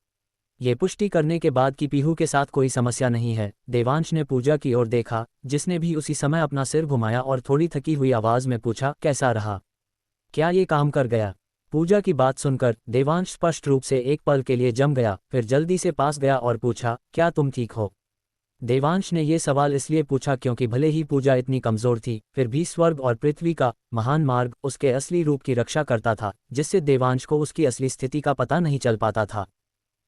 ये पुष्टि करने के बाद कि पीहू के साथ कोई समस्या नहीं है, देवांश ने पूजा की ओर देखा, जिसने भी उसी समय अपना सिर घुमाया और थोड़ी थकी हुई आवाज में पूछा, कैसा रहा? क्या ये काम कर गया? पूजा की बात सुनकर देवांश स्पष्ट रूप से एक पल के लिए जम गया, फिर जल्दी से पास गया और पूछा, क्या तुम ठीक हो? देवांश ने ये सवाल इसलिए पूछा क्योंकि भले ही पूजा इतनी कमज़ोर थी, फिर भी स्वर्ग और पृथ्वी का महान मार्ग उसके असली रूप की रक्षा करता था, जिससे देवांश को उसकी असली स्थिति का पता नहीं चल पाता था।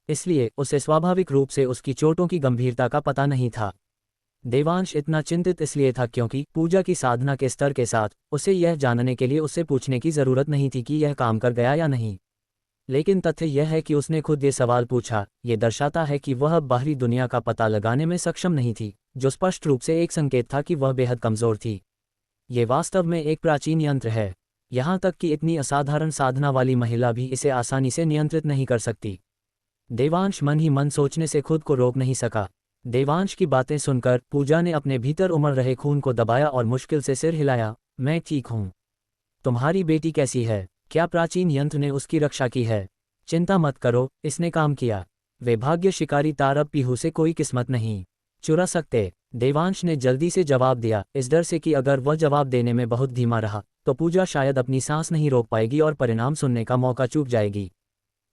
इसलिए उसे स्वाभाविक रूप से उसकी चोटों की गंभीरता का पता नहीं था। देवांश इतना चिंतित इसलिए था क्योंकि पूजा की साधना के स्तर के साथ उसे यह जानने के लिए उससे पूछने की ज़रूरत नहीं थी कि यह काम कर गया या नहीं। लेकिन तथ्य यह है कि उसने खुद ये सवाल पूछा, ये दर्शाता है कि वह बाहरी दुनिया का पता लगाने में सक्षम नहीं थी, जो स्पष्ट रूप से एक संकेत था कि वह बेहद कमज़ोर थी। ये वास्तव में एक प्राचीन यंत्र है, यहाँ तक कि इतनी असाधारण साधना वाली महिला भी इसे आसानी से नियंत्रित नहीं कर सकती। देवांश मन ही मन सोचने से खुद को रोक नहीं सका। देवांश की बातें सुनकर पूजा ने अपने भीतर उमड़ रहे खून को दबाया और मुश्किल से सिर हिलाया। मैं ठीक हूँ। तुम्हारी बेटी कैसी है? क्या प्राचीन यंत्र ने उसकी रक्षा की है? चिंता मत करो, इसने काम किया। वे भाग्य शिकारी तार अब पीहू से कोई किस्मत नहीं चुरा सकते। देवांश ने जल्दी से जवाब दिया, इस डर से कि अगर वह जवाब देने में बहुत धीमा रहा तो पूजा शायद अपनी सांस नहीं रोक पाएगी और परिणाम सुनने का मौका चूक जाएगी।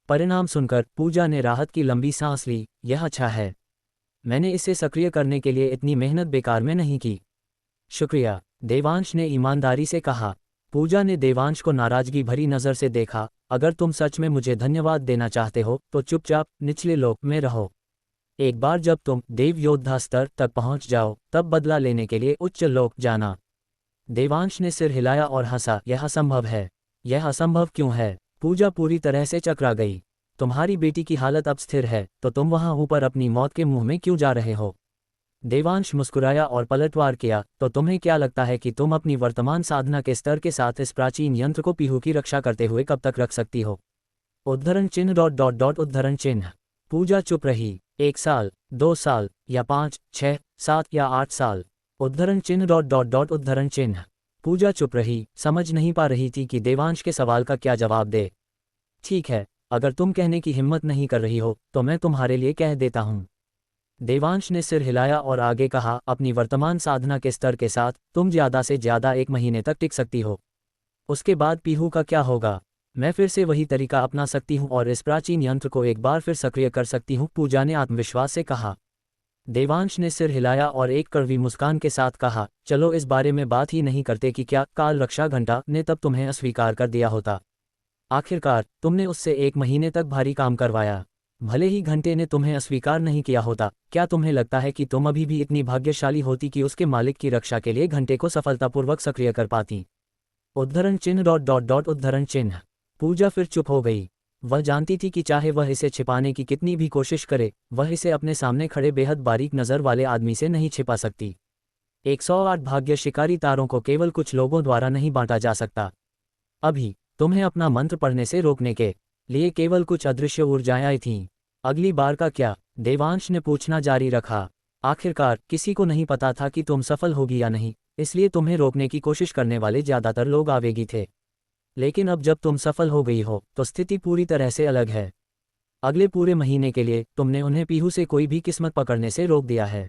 परिणाम सुनकर पूजा ने राहत की लंबी सांस ली। यह अच्छा है, मैंने इसे सक्रिय करने के लिए इतनी मेहनत बेकार में नहीं की। शुक्रिया, देवांश ने ईमानदारी से कहा। पूजा ने देवांश को नाराजगी भरी नज़र से देखा। अगर तुम सच में मुझे धन्यवाद देना चाहते हो तो चुपचाप निचले लोक में रहो। एक बार जब तुम देव योद्धा स्तर तक पहुंच जाओ तब बदला लेने के लिए उच्च लोक जाना। देवांश ने सिर हिलाया और हंसा। यह असंभव है। यह असंभव क्यों है? पूजा पूरी तरह से चकरा गई। तुम्हारी बेटी की हालत अब स्थिर है तो तुम वहां ऊपर अपनी मौत के मुंह में क्यों जा रहे हो? देवांश मुस्कुराया और पलटवार किया। तो तुम्हें क्या लगता है कि तुम अपनी वर्तमान साधना के स्तर के साथ इस प्राचीन यंत्र को पीहू की रक्षा करते हुए कब तक रख सकती हो? उद्धरण चिन्ह डॉट डॉट डॉट उद्धरण चिन्ह। पूजा चुप रही। 1 साल, 2 साल या 5, 6, 7 या 8 साल? उद्धरण चिन्ह डॉट डॉट डॉट उद्धरण चिन्ह। पूजा चुप रही, समझ नहीं पा रही थी कि देवांश के सवाल का क्या जवाब दे। ठीक है, अगर तुम कहने की हिम्मत नहीं कर रही हो तो मैं तुम्हारे लिए कह देता हूँ। देवांश ने सिर हिलाया और आगे कहा, अपनी वर्तमान साधना के स्तर के साथ तुम ज़्यादा से ज़्यादा 1 महीने तक टिक सकती हो। उसके बाद पीहू का क्या होगा? मैं फिर से वही तरीका अपना सकती हूँ और इस प्राचीन यंत्र को एक बार फिर सक्रिय कर सकती हूँ, पूजा ने आत्मविश्वास से कहा। देवांश ने सिर हिलाया और एक कड़वी मुस्कान के साथ कहा, चलो इस बारे में बात ही नहीं करते कि क्या काल रक्षा घंटा ने तब तुम्हें अस्वीकार कर दिया होता। आखिरकार तुमने उससे 1 महीने तक भारी काम करवाया। भले ही घंटे ने तुम्हें अस्वीकार नहीं किया होता, क्या तुम्हें लगता है कि तुम अभी भी इतनी भाग्यशाली होती कि उसके मालिक की रक्षा के लिए घंटे को सफलतापूर्वक सक्रिय कर पाती? उद्धरण चिन्ह डॉट डॉट डॉट उद्धरण चिन्ह। पूजा फिर चुप हो गई। वह जानती थी कि चाहे वह इसे छिपाने की कितनी भी कोशिश करे, वह इसे अपने सामने खड़े बेहद बारीक नज़र वाले आदमी से नहीं छिपा सकती। 108 भाग्य शिकारी तारों को केवल कुछ लोगों द्वारा नहीं बांटा जा सकता। अभी तुम्हें अपना मंत्र पढ़ने से रोकने के लिए केवल कुछ अदृश्य ऊर्जाएं आई थीं। अगली बार का क्या? देवांश ने पूछना जारी रखा। आखिरकार किसी को नहीं पता था कि तुम सफल होगी या नहीं, इसलिए तुम्हें रोकने की कोशिश करने वाले ज़्यादातर लोग आवेगी थे। लेकिन अब जब तुम सफल हो गई हो तो स्थिति पूरी तरह से अलग है। अगले पूरे महीने के लिए तुमने उन्हें पीहू से कोई भी किस्मत पकड़ने से रोक दिया है।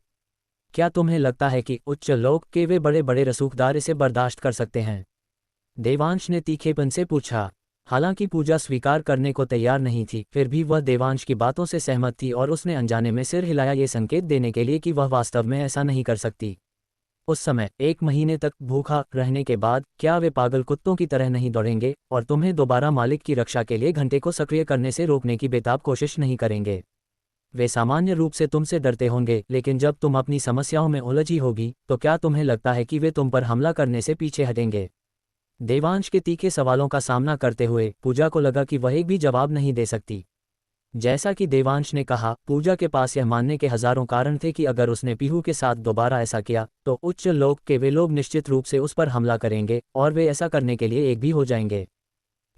क्या तुम्हें लगता है कि उच्च लोक के वे बड़े बड़े रसूखदार इसे बर्दाश्त कर सकते हैं? देवांश ने तीखेपन से पूछा। हालांकि पूजा स्वीकार करने को तैयार नहीं थी, फिर भी वह देवांश की बातों से सहमत थी और उसने अनजाने में सिर हिलाया, ये संकेत देने के लिए कि वह वास्तव में ऐसा नहीं कर सकती। उस समय 1 महीने तक भूखा रहने के बाद क्या वे पागल कुत्तों की तरह नहीं दौड़ेंगे और तुम्हें दोबारा मालिक की रक्षा के लिए घंटे को सक्रिय करने से रोकने की बेताब कोशिश नहीं करेंगे? वे सामान्य रूप से तुमसे डरते होंगे, लेकिन जब तुम अपनी समस्याओं में उलझी होगी तो क्या तुम्हें लगता है कि वे तुम पर हमला करने से पीछे हटेंगे? देवांश के तीखे सवालों का सामना करते हुए पूजा को लगा कि वह एक भी जवाब नहीं दे सकती। जैसा कि देवांश ने कहा, पूजा के पास यह मानने के हजारों कारण थे कि अगर उसने पीहू के साथ दोबारा ऐसा किया तो उच्च लोक के वे लोग निश्चित रूप से उस पर हमला करेंगे और वे ऐसा करने के लिए एक भी हो जाएंगे।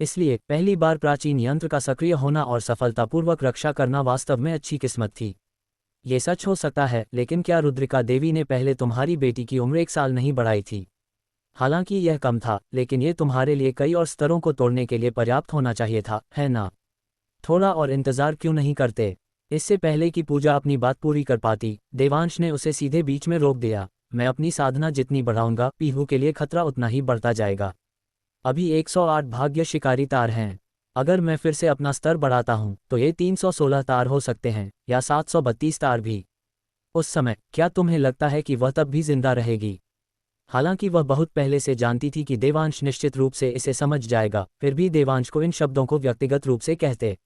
इसलिए पहली बार प्राचीन यंत्र का सक्रिय होना और सफलतापूर्वक रक्षा करना वास्तव में अच्छी किस्मत थी। ये सच हो सकता है, लेकिन क्या रुद्रिका देवी ने पहले तुम्हारी बेटी की उम्र 1 साल नहीं बढ़ाई थी? हालांकि यह कम था, लेकिन ये तुम्हारे लिए कई और स्तरों को तोड़ने के लिए पर्याप्त होना चाहिए था, है ना? थोड़ा और इंतजार क्यों नहीं करते? इससे पहले कि पूजा अपनी बात पूरी कर पाती, देवांश ने उसे सीधे बीच में रोक दिया। मैं अपनी साधना जितनी बढ़ाऊंगा, पीहू के लिए खतरा उतना ही बढ़ता जाएगा। अभी 108 भाग्य शिकारी तार हैं। अगर मैं फिर से अपना स्तर बढ़ाता हूं तो ये 316 तार हो सकते हैं या 732 तार भी। उस समय क्या तुम्हें लगता है कि वह तब भी जिंदा रहेगी? हालांकि वह बहुत पहले से जानती थी कि देवांश निश्चित रूप से इसे समझ जाएगा, फिर भी देवांश को इन शब्दों को व्यक्तिगत रूप से कहते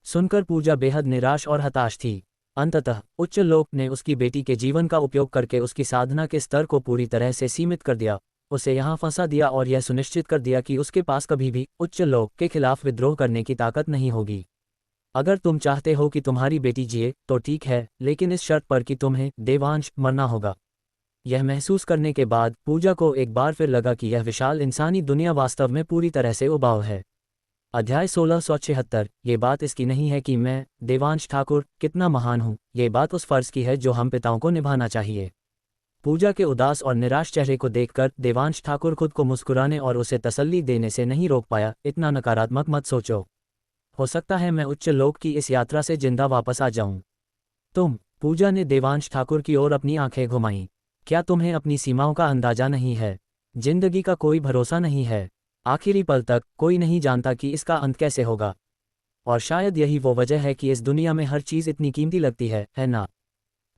सुनकर पूजा बेहद निराश और हताश थी। अंततः उच्च लोक ने उसकी बेटी के जीवन का उपयोग करके उसकी साधना के स्तर को पूरी तरह से सीमित कर दिया, उसे यहाँ फंसा दिया और यह सुनिश्चित कर दिया कि उसके पास कभी भी उच्च लोक के खिलाफ विद्रोह करने की ताकत नहीं होगी। अगर तुम चाहते हो कि तुम्हारी बेटी जिए तो ठीक है, लेकिन इस शर्त पर कि तुम्हें देवांश मरना होगा। यह महसूस करने के बाद पूजा को एक बार फिर लगा कि यह विशाल इंसानी दुनिया वास्तव में पूरी तरह से उबाऊ है। अध्याय 1676। ये बात इसकी नहीं है कि मैं, देवांश ठाकुर, कितना महान हूँ, ये बात उस फर्ज की है जो हम पिताओं को निभाना चाहिए। पूजा के उदास और निराश चेहरे को देखकर देवांश ठाकुर खुद को मुस्कुराने और उसे तसल्ली देने से नहीं रोक पाया। इतना नकारात्मक मत सोचो, हो सकता है मैं उच्च लोक की इस यात्रा से जिंदा वापस आ जाऊं। पूजा ने देवांश ठाकुर की ओर अपनी आंखें घुमाईं। क्या तुम्हें अपनी सीमाओं का अंदाजा नहीं है? जिंदगी का कोई भरोसा नहीं है। आखिरी पल तक कोई नहीं जानता कि इसका अंत कैसे होगा। और शायद यही वो वजह है कि इस दुनिया में हर चीज़ इतनी कीमती लगती है ना?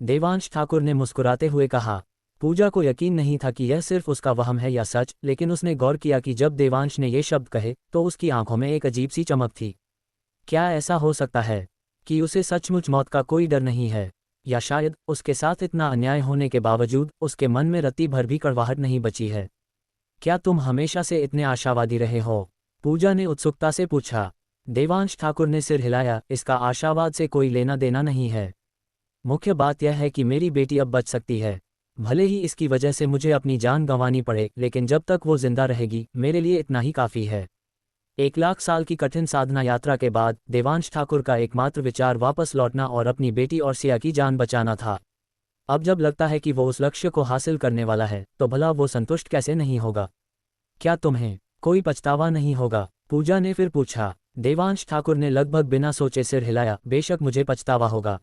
देवांश ठाकुर ने मुस्कुराते हुए कहा। पूजा को यकीन नहीं था कि यह सिर्फ उसका वहम है या सच, लेकिन उसने गौर किया कि जब देवांश ने ये शब्द कहे तो उसकी आंखों में एक अजीब सी चमक थी। क्या ऐसा हो सकता है कि उसे सचमुच मौत का कोई डर नहीं है? या शायद उसके साथ इतना अन्याय होने के बावजूद उसके मन में रत्ती भर भी कड़वाहट नहीं बची है? क्या तुम हमेशा से इतने आशावादी रहे हो? पूजा ने उत्सुकता से पूछा। देवांश ठाकुर ने सिर हिलाया। इसका आशावाद से कोई लेना देना नहीं है। मुख्य बात यह है कि मेरी बेटी अब बच सकती है। भले ही इसकी वजह से मुझे अपनी जान गंवानी पड़े, लेकिन जब तक वो जिंदा रहेगी मेरे लिए इतना ही काफ़ी है। 1 लाख साल की कठिन साधना यात्रा के बाद देवांश ठाकुर का एकमात्र विचार वापस लौटना और अपनी बेटी और सिया की जान बचाना था। अब जब लगता है कि वो उस लक्ष्य को हासिल करने वाला है तो भला वो संतुष्ट कैसे नहीं होगा? क्या तुम्हें कोई पछतावा नहीं होगा? पूजा ने फिर पूछा। देवांश ठाकुर ने लगभग बिना सोचे सिर हिलाया। बेशक मुझे पछतावा होगा।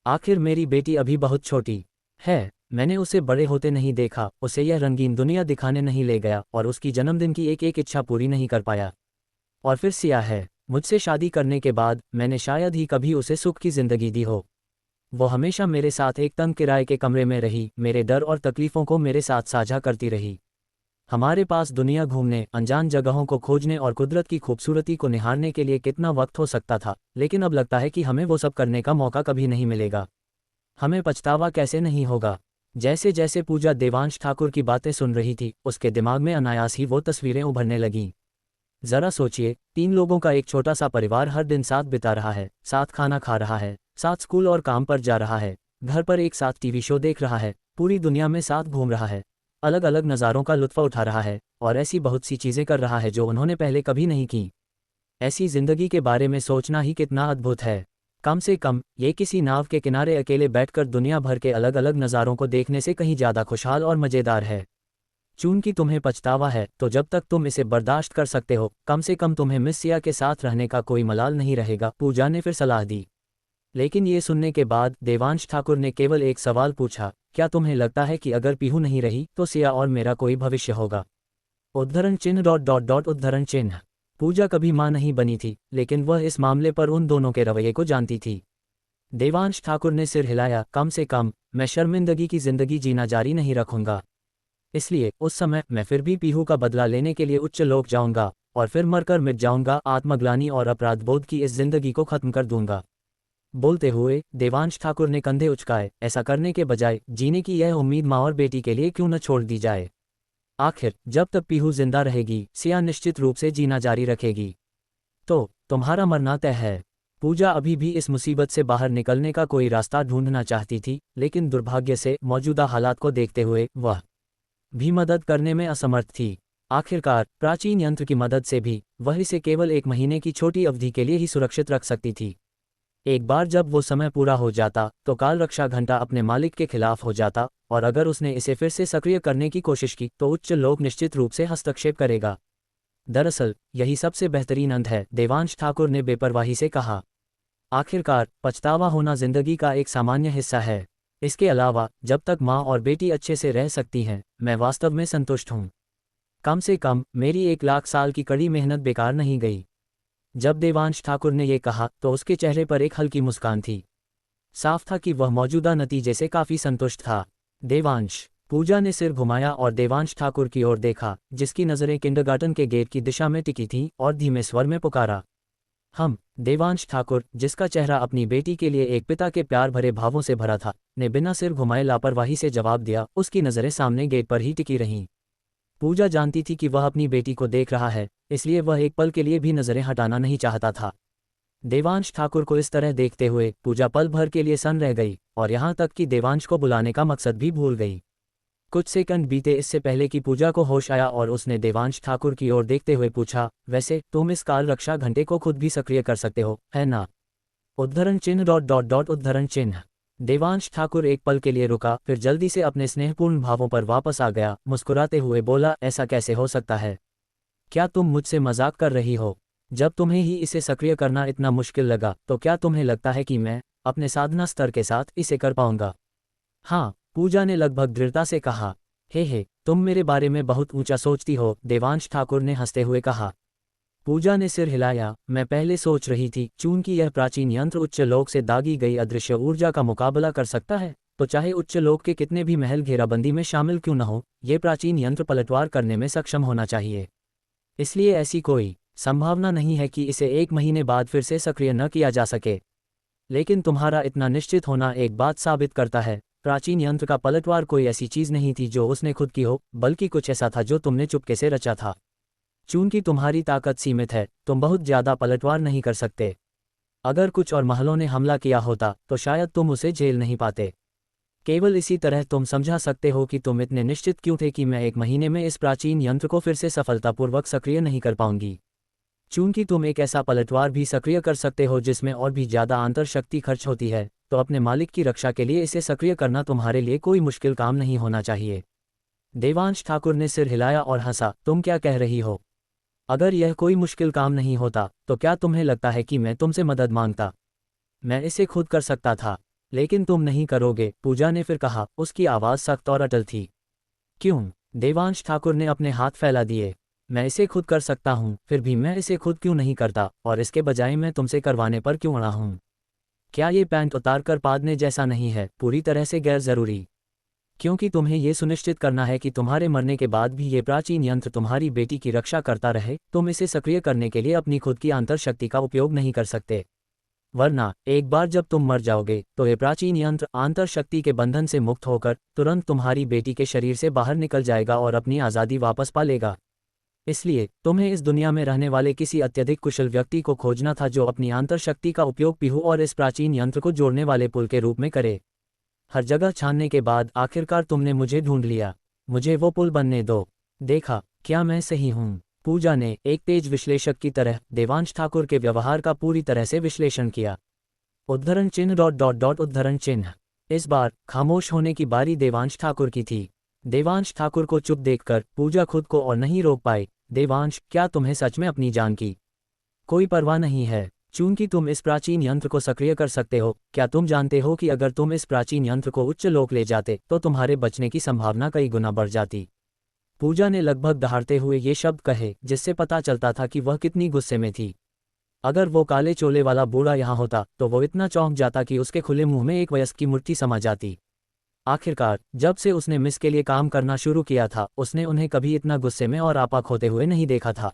आखिर मेरी बेटी अभी बहुत छोटी है। मैंने उसे बड़े होते नहीं देखा, उसे यह रंगीन दुनिया दिखाने नहीं ले गया और उसकी जन्मदिन की एक एक इच्छा पूरी नहीं कर पाया। और फिर सिया है। मुझसे शादी करने के बाद मैंने शायद ही कभी उसे सुख की जिंदगी दी हो। वो हमेशा मेरे साथ एक तंग किराए के कमरे में रही, मेरे डर और तकलीफ़ों को मेरे साथ साझा करती रही। हमारे पास दुनिया घूमने, अनजान जगहों को खोजने और कुदरत की खूबसूरती को निहारने के लिए कितना वक्त हो सकता था, लेकिन अब लगता है कि हमें वो सब करने का मौका कभी नहीं मिलेगा। हमें पछतावा कैसे नहीं होगा? जैसे जैसे पूजा देवांश ठाकुर की बातें सुन रही थी, उसके दिमाग में अनायास ही वो तस्वीरें उभरने लगीं। जरा सोचिए, 3 लोगों का एक छोटा सा परिवार हर दिन साथ बिता रहा है, साथ खाना खा रहा है, साथ स्कूल और काम पर जा रहा है, घर पर एक साथ टीवी शो देख रहा है, पूरी दुनिया में साथ घूम रहा है, अलग अलग नज़ारों का लुत्फ़ उठा रहा है और ऐसी बहुत सी चीज़ें कर रहा है जो उन्होंने पहले कभी नहीं की। ऐसी जिंदगी के बारे में सोचना ही कितना अद्भुत है। कम से कम ये किसी नाव के किनारे अकेले बैठकर दुनिया भर के अलग अलग नज़ारों को देखने से कहीं ज़्यादा खुशहाल और मज़ेदार है। चूंकि तुम्हें पछतावा है तो जब तक तुम इसे बर्दाश्त कर सकते हो, कम से कम तुम्हें मिस सिया के साथ रहने का कोई मलाल नहीं रहेगा, पूजा ने फिर सलाह दी। लेकिन ये सुनने के बाद देवांश ठाकुर ने केवल एक सवाल पूछा। क्या तुम्हें लगता है कि अगर पीहू नहीं रही तो सिया और मेरा कोई भविष्य होगा? उद्धरण चिन्ह। पूजा कभी मां नहीं बनी थी, लेकिन वह इस मामले पर उन दोनों के रवैये को जानती थी। देवांश ठाकुर ने सिर हिलाया। कम से कम मैं शर्मिंदगी की जिंदगी जीना जारी नहीं रखूंगा। इसलिए उस समय मैं फिर भी पीहू का बदला लेने के लिए उच्च लोक जाऊंगा और फिर मरकर मिट जाऊंगा। आत्मग्लानि और अपराधबोध की इस जिंदगी को खत्म कर दूंगा। बोलते हुए देवांश ठाकुर ने कंधे उचकाए। ऐसा करने के बजाय जीने की यह उम्मीद माँ और बेटी के लिए क्यों न छोड़ दी जाए? आखिर जब तक पीहू जिंदा रहेगी, सिया निश्चित रूप से जीना जारी रखेगी। तो तुम्हारा मरना तय है। पूजा अभी भी इस मुसीबत से बाहर निकलने का कोई रास्ता ढूंढना चाहती थी, लेकिन दुर्भाग्य से मौजूदा हालात को देखते हुए वह भी मदद करने में असमर्थ थी। आखिरकार प्राचीन यंत्र की मदद से भी वह इसे केवल 1 महीने की छोटी अवधि के लिए ही सुरक्षित रख सकती थी। एक बार जब वो समय पूरा हो जाता तो काल रक्षा घंटा अपने मालिक के खिलाफ हो जाता और अगर उसने इसे फिर से सक्रिय करने की कोशिश की तो उच्च लोक निश्चित रूप से हस्तक्षेप करेगा। दरअसल यही सबसे बेहतरीन अंत है, देवांश ठाकुर ने बेपरवाही से कहा। आखिरकार पछतावा होना जिंदगी का एक सामान्य हिस्सा है। इसके अलावा जब तक माँ और बेटी अच्छे से रह सकती हैं, मैं वास्तव में संतुष्ट हूँ। कम से कम मेरी 1 लाख साल की कड़ी मेहनत बेकार नहीं गई। जब देवांश ठाकुर ने ये कहा तो उसके चेहरे पर एक हल्की मुस्कान थी। साफ था कि वह मौजूदा नतीजे से काफी संतुष्ट था। देवांश। पूजा ने सिर घुमाया और देवांश ठाकुर की ओर देखा, जिसकी नज़रें किंडरगार्टन के गेट की दिशा में टिकी थीं, और धीमे स्वर में पुकारा, हम। देवांश ठाकुर, जिसका चेहरा अपनी बेटी के लिए एक पिता के प्यार भरे भावों से भरा था, ने बिना सिर घुमाए लापरवाही से जवाब दिया। उसकी नज़रें सामने गेट पर ही टिकी रहीं। पूजा जानती थी कि वह अपनी बेटी को देख रहा है, इसलिए वह एक पल के लिए भी नज़रें हटाना नहीं चाहता था। देवांश ठाकुर को इस तरह देखते हुए पूजा पल भर के लिए सन्न रह गई, और यहाँ तक कि देवांश को बुलाने का मकसद भी भूल गई। कुछ सेकंड बीते इससे पहले कि पूजा को होश आया और उसने देवांश ठाकुर की ओर देखते हुए पूछा, वैसे तुम इस काल रक्षा घंटे को खुद भी सक्रिय कर सकते हो, है ना? उद्धरण चिन्ह उद्धरण चिन्ह। देवांश ठाकुर एक पल के लिए रुका, फिर जल्दी से अपने स्नेहपूर्ण भावों पर वापस आ गया। मुस्कुराते हुए बोला, ऐसा कैसे हो सकता है? क्या तुम मुझसे मजाक कर रही हो? जब तुम्हें ही इसे सक्रिय करना इतना मुश्किल लगा, तो क्या तुम्हें लगता है कि मैं अपने साधना स्तर के साथ इसे कर पाऊंगा? हाँ, पूजा ने लगभग दृढ़ता से कहा। हे, तुम मेरे बारे में बहुत ऊंचा सोचती हो, देवांश ठाकुर ने हंसते हुए कहा। पूजा ने सिर हिलाया, मैं पहले सोच रही थी, चूंकि यह प्राचीन यंत्र उच्च लोक से दागी गई अदृश्य ऊर्जा का मुकाबला कर सकता है, तो चाहे उच्च लोक के कितने भी महल घेराबंदी में शामिल क्यों न हो, ये प्राचीन यंत्र पलटवार करने में सक्षम होना चाहिए। इसलिए ऐसी कोई संभावना नहीं है कि इसे 1 महीने बाद फिर से सक्रिय न किया जा सके। लेकिन तुम्हारा इतना निश्चित होना एक बात साबित करता है, प्राचीन यंत्र का पलटवार कोई ऐसी चीज नहीं थी जो उसने खुद की हो, बल्कि कुछ ऐसा था जो तुमने चुपके से रचा था। चूंकि तुम्हारी ताकत सीमित है, तुम बहुत ज्यादा पलटवार नहीं कर सकते। अगर कुछ और महलों ने हमला किया होता तो शायद तुम उसे झेल नहीं पाते। केवल इसी तरह तुम समझा सकते हो कि तुम इतने निश्चित क्यों थे कि मैं 1 महीने में इस प्राचीन यंत्र को फिर से सफलतापूर्वक सक्रिय नहीं कर पाऊंगी। चूंकि तुम एक ऐसा पलटवार भी सक्रिय कर सकते हो जिसमें और भी ज्यादा आंतर शक्ति खर्च होती है, तो अपने मालिक की रक्षा के लिए इसे सक्रिय करना तुम्हारे लिए कोई मुश्किल काम नहीं होना चाहिए। देवांश ठाकुर ने सिर हिलाया और हंसा, तुम क्या कह रही हो? अगर यह कोई मुश्किल काम नहीं होता, तो क्या तुम्हें लगता है कि मैं तुमसे मदद मांगता? मैं इसे खुद कर सकता था, लेकिन तुम नहीं करोगे, पूजा ने फिर कहा। उसकी आवाज़ सख्त और अटल थी। क्यों? देवांश ठाकुर ने अपने हाथ फैला दिए। मैं इसे खुद कर सकता हूँ, फिर भी मैं इसे खुद क्यों नहीं करता, और इसके बजाय मैं तुमसे करवाने पर क्यों अड़ा हूँ? क्या ये पैंट उतार कर पादने जैसा नहीं है, पूरी तरह से गैर ज़रूरी? क्योंकि तुम्हें ये सुनिश्चित करना है कि तुम्हारे मरने के बाद भी ये प्राचीन यंत्र तुम्हारी बेटी की रक्षा करता रहे, तुम इसे सक्रिय करने के लिए अपनी खुद की आंतर शक्ति का उपयोग नहीं कर सकते। वरना एक बार जब तुम मर जाओगे, तो ये प्राचीन यंत्र आंतर शक्ति के बंधन से मुक्त होकर तुरंत तुम्हारी बेटी के शरीर से बाहर निकल जाएगा और अपनी आज़ादी वापस पा लेगा। इसलिए तुम्हें इस दुनिया में रहने वाले किसी अत्यधिक कुशल व्यक्ति को खोजना था जो अपनी आंतर शक्ति का उपयोग पीहू और इस प्राचीन यंत्र को जोड़ने वाले पुल के रूप में करे। हर जगह छानने के बाद आखिरकार तुमने मुझे ढूंढ लिया। मुझे वो पुल बनने दो। देखा, क्या मैं सही हूँ? पूजा ने एक तेज विश्लेषक की तरह देवांश ठाकुर के व्यवहार का पूरी तरह से विश्लेषण किया। उद्धरण चिन्ह उद्धरण चिन्ह। इस बार खामोश होने की बारी देवांश ठाकुर की थी। देवांश ठाकुर को चुप देखकर पूजा खुद को और नहीं रोक पाई। देवांश, क्या तुम्हें सच में अपनी जान की कोई परवाह नहीं है? चूंकि तुम इस प्राचीन यंत्र को सक्रिय कर सकते हो, क्या तुम जानते हो कि अगर तुम इस प्राचीन यंत्र को उच्च लोक ले जाते तो तुम्हारे बचने की संभावना कई गुना बढ़ जाती? पूजा ने लगभग दहाड़ते हुए ये शब्द कहे, जिससे पता चलता था कि वह कितनी गुस्से में थी। अगर वो काले चोले वाला बूढ़ा यहाँ होता तो वो इतना चौंक जाता कि उसके खुले मुंह में एक वयस्क की मुट्ठी समा जाती। आखिरकार जब से उसने मिस के लिए काम करना शुरू किया था, उसने उन्हें कभी इतना गुस्से में और आपा खोते हुए नहीं देखा था।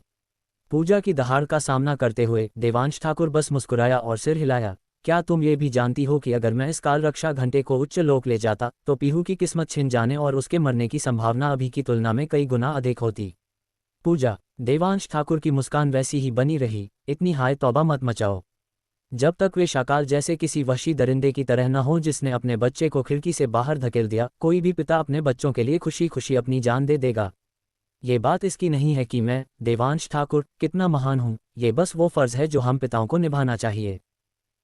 पूजा की दहाड़ का सामना करते हुए देवांश ठाकुर बस मुस्कुराया और सिर हिलाया। क्या तुम ये भी जानती हो कि अगर मैं इस काल रक्षा घंटे को उच्च लोक ले जाता तो पीहू की किस्मत छिन जाने और उसके मरने की संभावना अभी की तुलना में कई गुना अधिक होती? पूजा। देवांश ठाकुर की मुस्कान वैसी ही बनी रही। इतनी हाय तौबा मत मचाओ। जब तक वे शाकाल जैसे किसी वहशी दरिंदे की तरह न हो जिसने अपने बच्चे को खिड़की से बाहर धकेल दिया, कोई भी पिता अपने बच्चों के लिए खुशी खुशी अपनी जान दे देगा। ये बात इसकी नहीं है कि मैं, देवांश ठाकुर, कितना महान हूँ, ये बस वो फर्ज है जो हम पिताओं को निभाना चाहिए।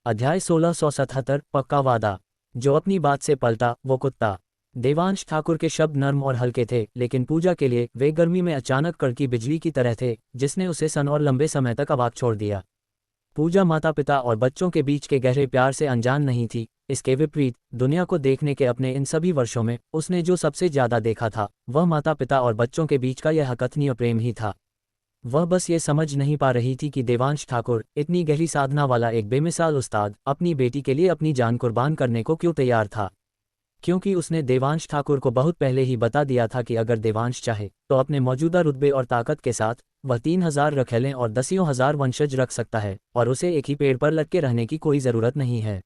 अध्याय 1677, पक्का वादा। जो अपनी बात से पलटा वो कुत्ता। देवांश ठाकुर के शब्द नर्म और हल्के थे, लेकिन पूजा के लिए वे गर्मी में अचानक कड़की बिजली की तरह थे, जिसने उसे सन और लंबे समय तक अवाक छोड़ दिया। पूजा माता पिता और बच्चों के बीच के गहरे प्यार से अनजान नहीं थी। इसके विपरीत, दुनिया को देखने के अपने इन सभी वर्षों में उसने जो सबसे ज्यादा देखा था, वह माता पिता और बच्चों के बीच का यह अकथनीय प्रेम ही था। वह बस ये समझ नहीं पा रही थी कि देवांश ठाकुर, इतनी गहरी साधना वाला एक बेमिसाल उस्ताद, अपनी बेटी के लिए अपनी जान कुर्बान करने को क्यों तैयार था। क्योंकि उसने देवांश ठाकुर को बहुत पहले ही बता दिया था कि अगर देवांश चाहे तो अपने मौजूदा रुतबे और ताकत के साथ वह 3,000 रखेलें और 10,000 वंशज रख सकता है, और उसे एक ही पेड़ पर लटके रहने की कोई ज़रूरत नहीं है।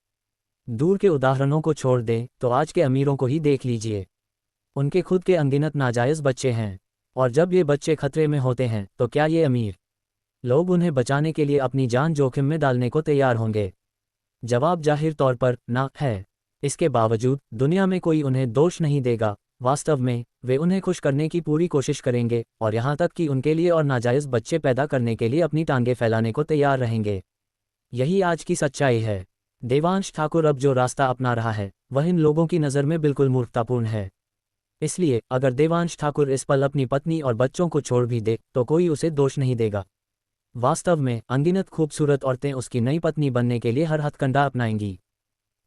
दूर के उदाहरणों को छोड़ दें तो आज के अमीरों को ही देख लीजिए। उनके खुद के अनगिनत नाजायज़ बच्चे हैं, और जब ये बच्चे खतरे में होते हैं तो क्या ये अमीर लोग उन्हें बचाने के लिए अपनी जान जोखिम में डालने को तैयार होंगे? जवाब जाहिर तौर पर ना है। इसके बावजूद दुनिया में कोई उन्हें दोष नहीं देगा। वास्तव में वे उन्हें खुश करने की पूरी कोशिश करेंगे, और यहाँ तक कि उनके लिए और नाजायज़ बच्चे पैदा करने के लिए अपनी टांगें फैलाने को तैयार रहेंगे। यही आज की सच्चाई है। देवांश ठाकुर अब जो रास्ता अपना रहा है वह इन लोगों की नज़र में बिल्कुल मूर्खतापूर्ण है। इसलिए अगर देवांश ठाकुर इस पल अपनी पत्नी और बच्चों को छोड़ भी दे तो कोई उसे दोष नहीं देगा। वास्तव में अनगिनत खूबसूरत औरतें उसकी नई पत्नी बनने के लिए हर हथकंडा अपनाएंगी।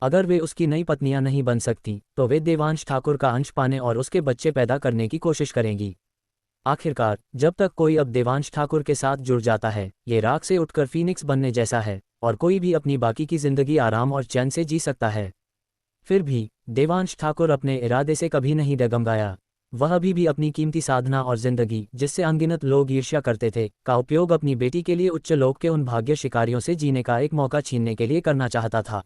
अगर वे उसकी नई पत्नियां नहीं बन सकती तो वे देवांश ठाकुर का अंश पाने और उसके बच्चे पैदा करने की कोशिश करेंगी। आखिरकार जब तक कोई अब देवांश ठाकुर के साथ जुड़ जाता है, ये राख से उठकर फीनिक्स बनने जैसा है, और कोई भी अपनी बाकी की जिंदगी आराम और चैन से जी सकता है। फिर भी देवांश ठाकुर अपने इरादे से कभी नहीं डगमगाया। वह अभी भी अपनी कीमती साधना और जिंदगी, जिससे अनगिनत लोग ईर्ष्या करते थे, का उपयोग अपनी बेटी के लिए उच्च लोक के उन भाग्य शिकारियों से जीने का एक मौका छीनने के लिए करना चाहता था।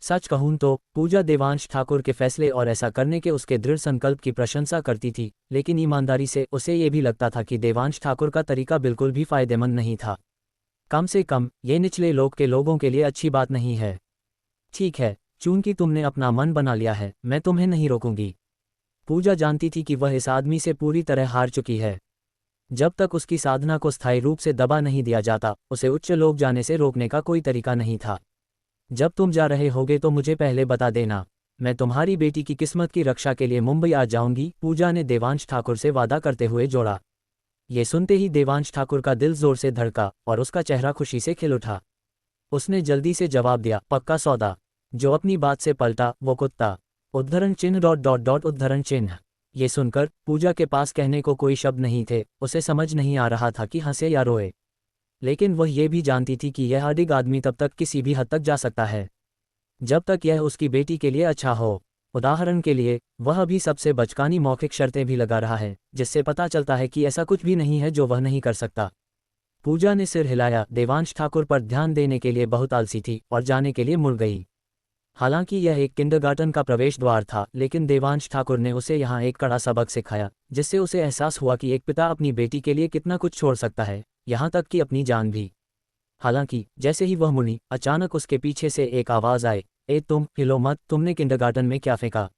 सच कहूं तो पूजा देवांश ठाकुर के फैसले और ऐसा करने के उसके दृढ़ संकल्प की प्रशंसा करती थी, लेकिन ईमानदारी से उसे ये भी लगता था कि देवांश ठाकुर का तरीका बिल्कुल भी फायदेमंद नहीं था। कम से कम ये निचले लोक के लोगों के लिए अच्छी बात नहीं है। ठीक है, चूंकि तुमने अपना मन बना लिया है, मैं तुम्हें नहीं रोकूंगी। पूजा जानती थी कि वह इस आदमी से पूरी तरह हार चुकी है। जब तक उसकी साधना को स्थायी रूप से दबा नहीं दिया जाता, उसे उच्च लोक जाने से रोकने का कोई तरीका नहीं था। जब तुम जा रहे होगे तो मुझे पहले बता देना, मैं तुम्हारी बेटी की किस्मत की रक्षा के लिए मुंबई आ जाऊंगी, पूजा ने देवांश ठाकुर से वादा करते हुए जोड़ा। ये सुनते ही देवांश ठाकुर का दिल जोर से धड़का और उसका चेहरा खुशी से खिल उठा। उसने जल्दी से जवाब दिया, पक्का सौदा। जो अपनी बात से पलटा वो कुत्ता। उद्धरण चिन्ह उद्धरण चिन्ह। ये सुनकर पूजा के पास कहने को कोई शब्द नहीं थे। उसे समझ नहीं आ रहा था कि हंसे या रोए, लेकिन वह ये भी जानती थी कि यह अडिग आदमी तब तक किसी भी हद तक जा सकता है जब तक यह उसकी बेटी के लिए अच्छा हो। उदाहरण के लिए, वह अभी सबसे बचकानी मौखिक शर्तें भी लगा रहा है, जिससे पता चलता है कि ऐसा कुछ भी नहीं है जो वह नहीं कर सकता। पूजा ने सिर हिलाया। देवांश ठाकुर पर ध्यान देने के लिए बहुत आलसी थी और जाने के लिए मुड़ गई। हालांकि यह एक किंडरगार्टन का प्रवेश द्वार था, लेकिन देवांश ठाकुर ने उसे यहाँ एक कड़ा सबक सिखाया, जिससे उसे एहसास हुआ कि एक पिता अपनी बेटी के लिए कितना कुछ छोड़ सकता है, यहाँ तक कि अपनी जान भी। हालांकि जैसे ही वह मुड़ी, अचानक उसके पीछे से एक आवाज़ आए, ए तुम हिलो मत, तुमने किंडरगार्टन में क्या फेंका?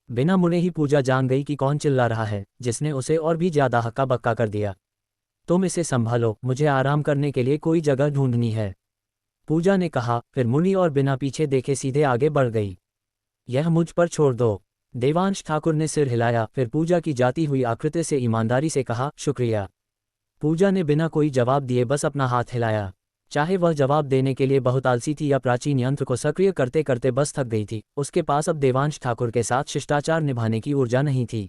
बिना मुड़े ही पूजा जान गई कि कौन चिल्ला रहा है, जिसने उसे और भी ज्यादा हक्का बक्का कर दिया। तुम इसे संभालो, मुझे आराम करने के लिए कोई जगह ढूंढनी है, पूजा ने कहा, फिर मुड़ी और बिना पीछे देखे सीधे आगे बढ़ गई। यह मुझ पर छोड़ दो। देवांश ठाकुर ने सिर हिलाया, फिर पूजा की जाती हुई आकृति से ईमानदारी से कहा, शुक्रिया। पूजा ने बिना कोई जवाब दिए बस अपना हाथ हिलाया। चाहे वह जवाब देने के लिए बहुत आलसी थी या प्राचीन यंत्र को सक्रिय करते करते बस थक गई थी, उसके पास अब देवांश ठाकुर के साथ शिष्टाचार निभाने की ऊर्जा नहीं थी।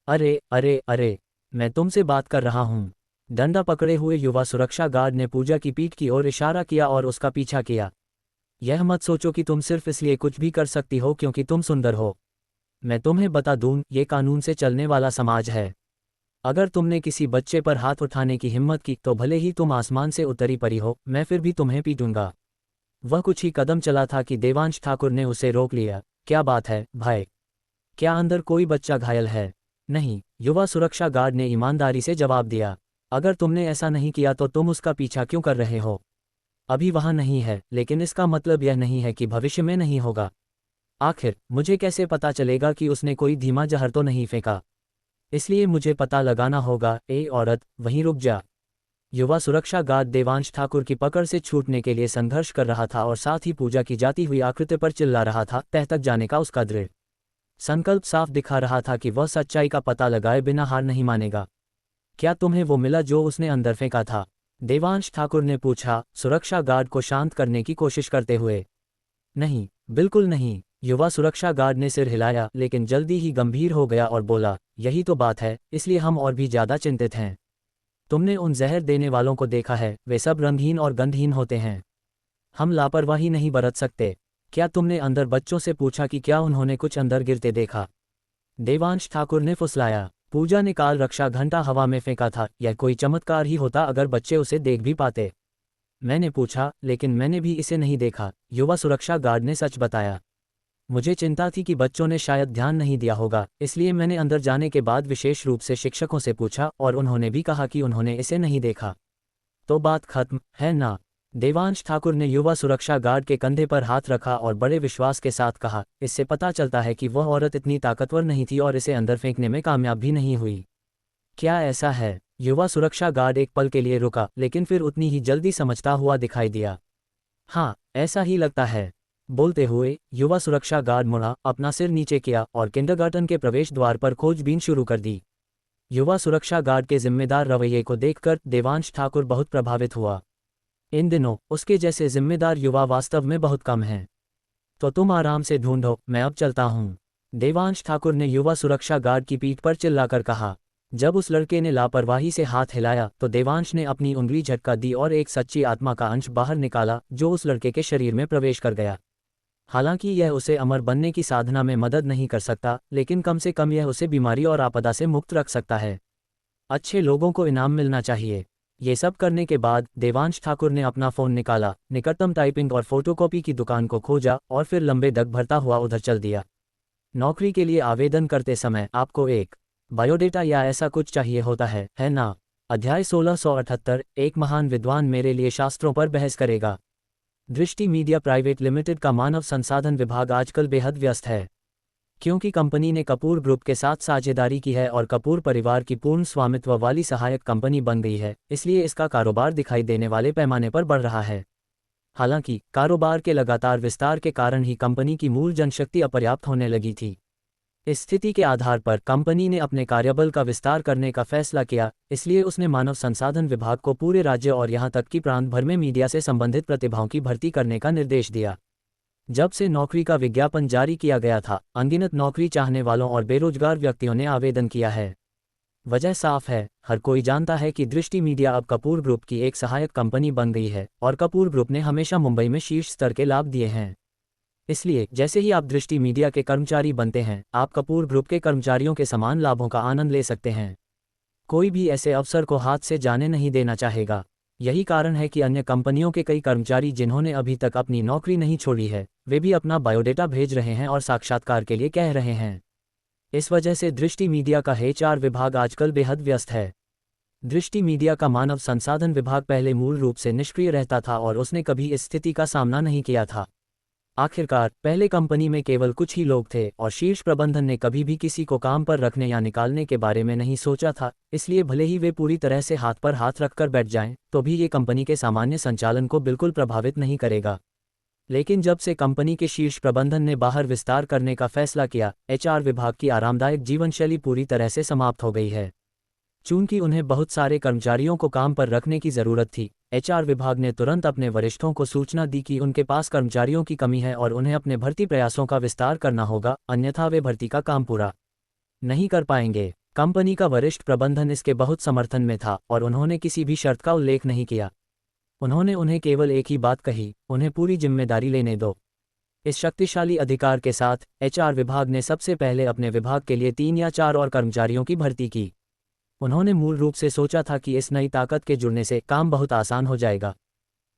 अरे अरे अरे, मैं तुमसे बात कर रहा हूँ। डंडा पकड़े हुए युवा सुरक्षा गार्ड ने पूजा की पीठ की ओर इशारा किया और उसका पीछा किया। यह मत सोचो कि तुम सिर्फ इसलिए कुछ भी कर सकती हो क्योंकि तुम सुंदर हो। मैं तुम्हें बता दूं, ये कानून से चलने वाला समाज है। अगर तुमने किसी बच्चे पर हाथ उठाने की हिम्मत की तो भले ही तुम आसमान से उतरी परी हो, मैं फिर भी तुम्हें पीटूंगा। वह कुछ ही कदम चला था कि देवांश ठाकुर ने उसे रोक लिया। क्या बात है भाई, क्या अंदर कोई बच्चा घायल है? नहीं, युवा सुरक्षा गार्ड ने ईमानदारी से जवाब दिया। अगर तुमने ऐसा नहीं किया तो तुम उसका पीछा क्यों कर रहे हो? अभी वहाँ नहीं है, लेकिन इसका मतलब यह नहीं है कि भविष्य में नहीं होगा। आखिर मुझे कैसे पता चलेगा कि उसने कोई धीमा जहर तो नहीं फेंका? इसलिए मुझे पता लगाना होगा। ए औरत, वहीं रुक जा। युवा सुरक्षा गार्ड देवांश ठाकुर की पकड़ से छूटने के लिए संघर्ष कर रहा था और साथ ही पूजा की जाती हुई आकृति पर चिल्ला रहा था। तह तक जाने का उसका दृढ़ संकल्प साफ दिखा रहा था कि वह सच्चाई का पता लगाए बिना हार नहीं मानेगा। क्या तुम्हें वो मिला जो उसने अंदर फेंका था? देवांश ठाकुर ने पूछा, सुरक्षा गार्ड को शांत करने की कोशिश करते हुए। नहीं, बिल्कुल नहीं। युवा सुरक्षा गार्ड ने सिर हिलाया, लेकिन जल्दी ही गंभीर हो गया और बोला, यही तो बात है, इसलिए हम और भी ज्यादा चिंतित हैं। तुमने उन जहर देने वालों को देखा है, वे सब रंगहीन और गंधहीन होते हैं। हम लापरवाही नहीं बरत सकते। क्या तुमने अंदर बच्चों से पूछा कि क्या उन्होंने कुछ अंदर गिरते देखा? देवांश ठाकुर ने फुसलाया। पूजा ने काल रक्षा घंटा हवा में फेंका था, यह कोई चमत्कार ही होता अगर बच्चे उसे देख भी पाते। मैंने पूछा, लेकिन मैंने भी इसे नहीं देखा, युवा सुरक्षा गार्ड ने सच बताया। मुझे चिंता थी कि बच्चों ने शायद ध्यान नहीं दिया होगा, इसलिए मैंने अंदर जाने के बाद विशेष रूप से शिक्षकों से पूछा और उन्होंने भी कहा कि उन्होंने इसे नहीं देखा। तो बात खत्म है ना? देवांश ठाकुर ने युवा सुरक्षा गार्ड के कंधे पर हाथ रखा और बड़े विश्वास के साथ कहा, इससे पता चलता है कि वह औरत इतनी ताकतवर नहीं थी और इसे अंदर फेंकने में कामयाब भी नहीं हुई। क्या ऐसा है? युवा सुरक्षा गार्ड एक पल के लिए रुका, लेकिन फिर उतनी ही जल्दी समझता हुआ दिखाई दिया। हाँ, ऐसा ही लगता है। बोलते हुए युवा सुरक्षा गार्ड मुड़ा, अपना सिर नीचे किया और किंडरगार्टन के प्रवेश द्वार पर खोजबीन शुरू कर दी। युवा सुरक्षा गार्ड के जिम्मेदार रवैये को देखकर देवांश ठाकुर बहुत प्रभावित हुआ। इन दिनों उसके जैसे जिम्मेदार युवा वास्तव में बहुत कम हैं। तो तुम आराम से ढूंढो, मैं अब चलता हूँ, देवांश ठाकुर ने युवा सुरक्षा गार्ड की पीठ पर चिल्लाकर कहा। जब उस लड़के ने लापरवाही से हाथ हिलाया तो देवांश ने अपनी उंगली झटका दी और एक सच्ची आत्मा का अंश बाहर निकाला जो उस लड़के के शरीर में प्रवेश कर गया। हालांकि यह उसे अमर बनने की साधना में मदद नहीं कर सकता, लेकिन कम से कम यह उसे बीमारी और आपदा से मुक्त रख सकता है। अच्छे लोगों को इनाम मिलना चाहिए। ये सब करने के बाद देवांश ठाकुर ने अपना फ़ोन निकाला, निकटतम टाइपिंग और फोटोकॉपी की दुकान को खोजा और फिर लंबे डग भरता हुआ उधर चल दिया। नौकरी के लिए आवेदन करते समय आपको एक बायोडेटा या ऐसा कुछ चाहिए होता है ना? अध्याय 1678, एक महान विद्वान मेरे लिए शास्त्रों पर बहस करेगा। दृष्टि मीडिया प्राइवेट लिमिटेड का मानव संसाधन विभाग आजकल बेहद व्यस्त है। क्योंकि कंपनी ने कपूर ग्रुप के साथ साझेदारी की है और कपूर परिवार की पूर्ण स्वामित्व वाली सहायक कंपनी बन गई है, इसलिए इसका कारोबार दिखाई देने वाले पैमाने पर बढ़ रहा है। हालांकि कारोबार के लगातार विस्तार के कारण ही कंपनी की मूल जनशक्ति अपर्याप्त होने लगी थी। इस स्थिति के आधार पर कंपनी ने अपने कार्यबल का विस्तार करने का फैसला किया, इसलिए उसने मानव संसाधन विभाग को पूरे राज्य और यहां तक कि प्रांत भर में मीडिया से संबंधित प्रतिभाओं की भर्ती करने का निर्देश दिया। जब से नौकरी का विज्ञापन जारी किया गया था, अनगिनत नौकरी चाहने वालों और बेरोजगार व्यक्तियों ने आवेदन किया है। वजह साफ है, हर कोई जानता है कि दृष्टि मीडिया अब कपूर ग्रुप की एक सहायक कंपनी बन गई है और कपूर ग्रुप ने हमेशा मुंबई में शीर्ष स्तर के लाभ दिए हैं। इसलिए जैसे ही आप दृष्टि मीडिया के कर्मचारी बनते हैं, आप कपूर ग्रुप के कर्मचारियों के समान लाभों का आनंद ले सकते हैं। कोई भी ऐसे अवसर को हाथ से जाने नहीं देना चाहेगा। यही कारण है कि अन्य कंपनियों के कई कर्मचारी जिन्होंने अभी तक अपनी नौकरी नहीं छोड़ी है, वे भी अपना बायोडेटा भेज रहे हैं और साक्षात्कार के लिए कह रहे हैं। इस वजह से दृष्टि मीडिया का एचआर विभाग आजकल बेहद व्यस्त है। दृष्टि मीडिया का मानव संसाधन विभाग पहले मूल रूप से निष्क्रिय रहता था और उसने कभी इस स्थिति का सामना नहीं किया था। आखिरकार पहले कंपनी में केवल कुछ ही लोग थे और शीर्ष प्रबंधन ने कभी भी किसी को काम पर रखने या निकालने के बारे में नहीं सोचा था, इसलिए भले ही वे पूरी तरह से हाथ पर हाथ रखकर बैठ जाएं, तो भी ये कंपनी के सामान्य संचालन को बिल्कुल प्रभावित नहीं करेगा। लेकिन जब से कंपनी के शीर्ष प्रबंधन ने बाहर विस्तार करने का फैसला किया, एचआर विभाग की आरामदायक जीवनशैली पूरी तरह से समाप्त हो गई है। चूंकि उन्हें बहुत सारे कर्मचारियों को काम पर रखने की जरूरत थी, एचआर विभाग ने तुरंत अपने वरिष्ठों को सूचना दी कि उनके पास कर्मचारियों की कमी है और उन्हें अपने भर्ती प्रयासों का विस्तार करना होगा, अन्यथा वे भर्ती का काम पूरा नहीं कर पाएंगे। कंपनी का वरिष्ठ प्रबंधन इसके बहुत समर्थन में था और उन्होंने किसी भी शर्त का उल्लेख नहीं किया। उन्होंने उन्हें केवल एक ही बात कही, उन्हें पूरी जिम्मेदारी लेने दो। इस शक्तिशाली अधिकार के साथ एचआर विभाग ने सबसे पहले अपने विभाग के लिए 3 या 4 और कर्मचारियों की भर्ती की। उन्होंने मूल रूप से सोचा था कि इस नई ताकत के जुड़ने से काम बहुत आसान हो जाएगा।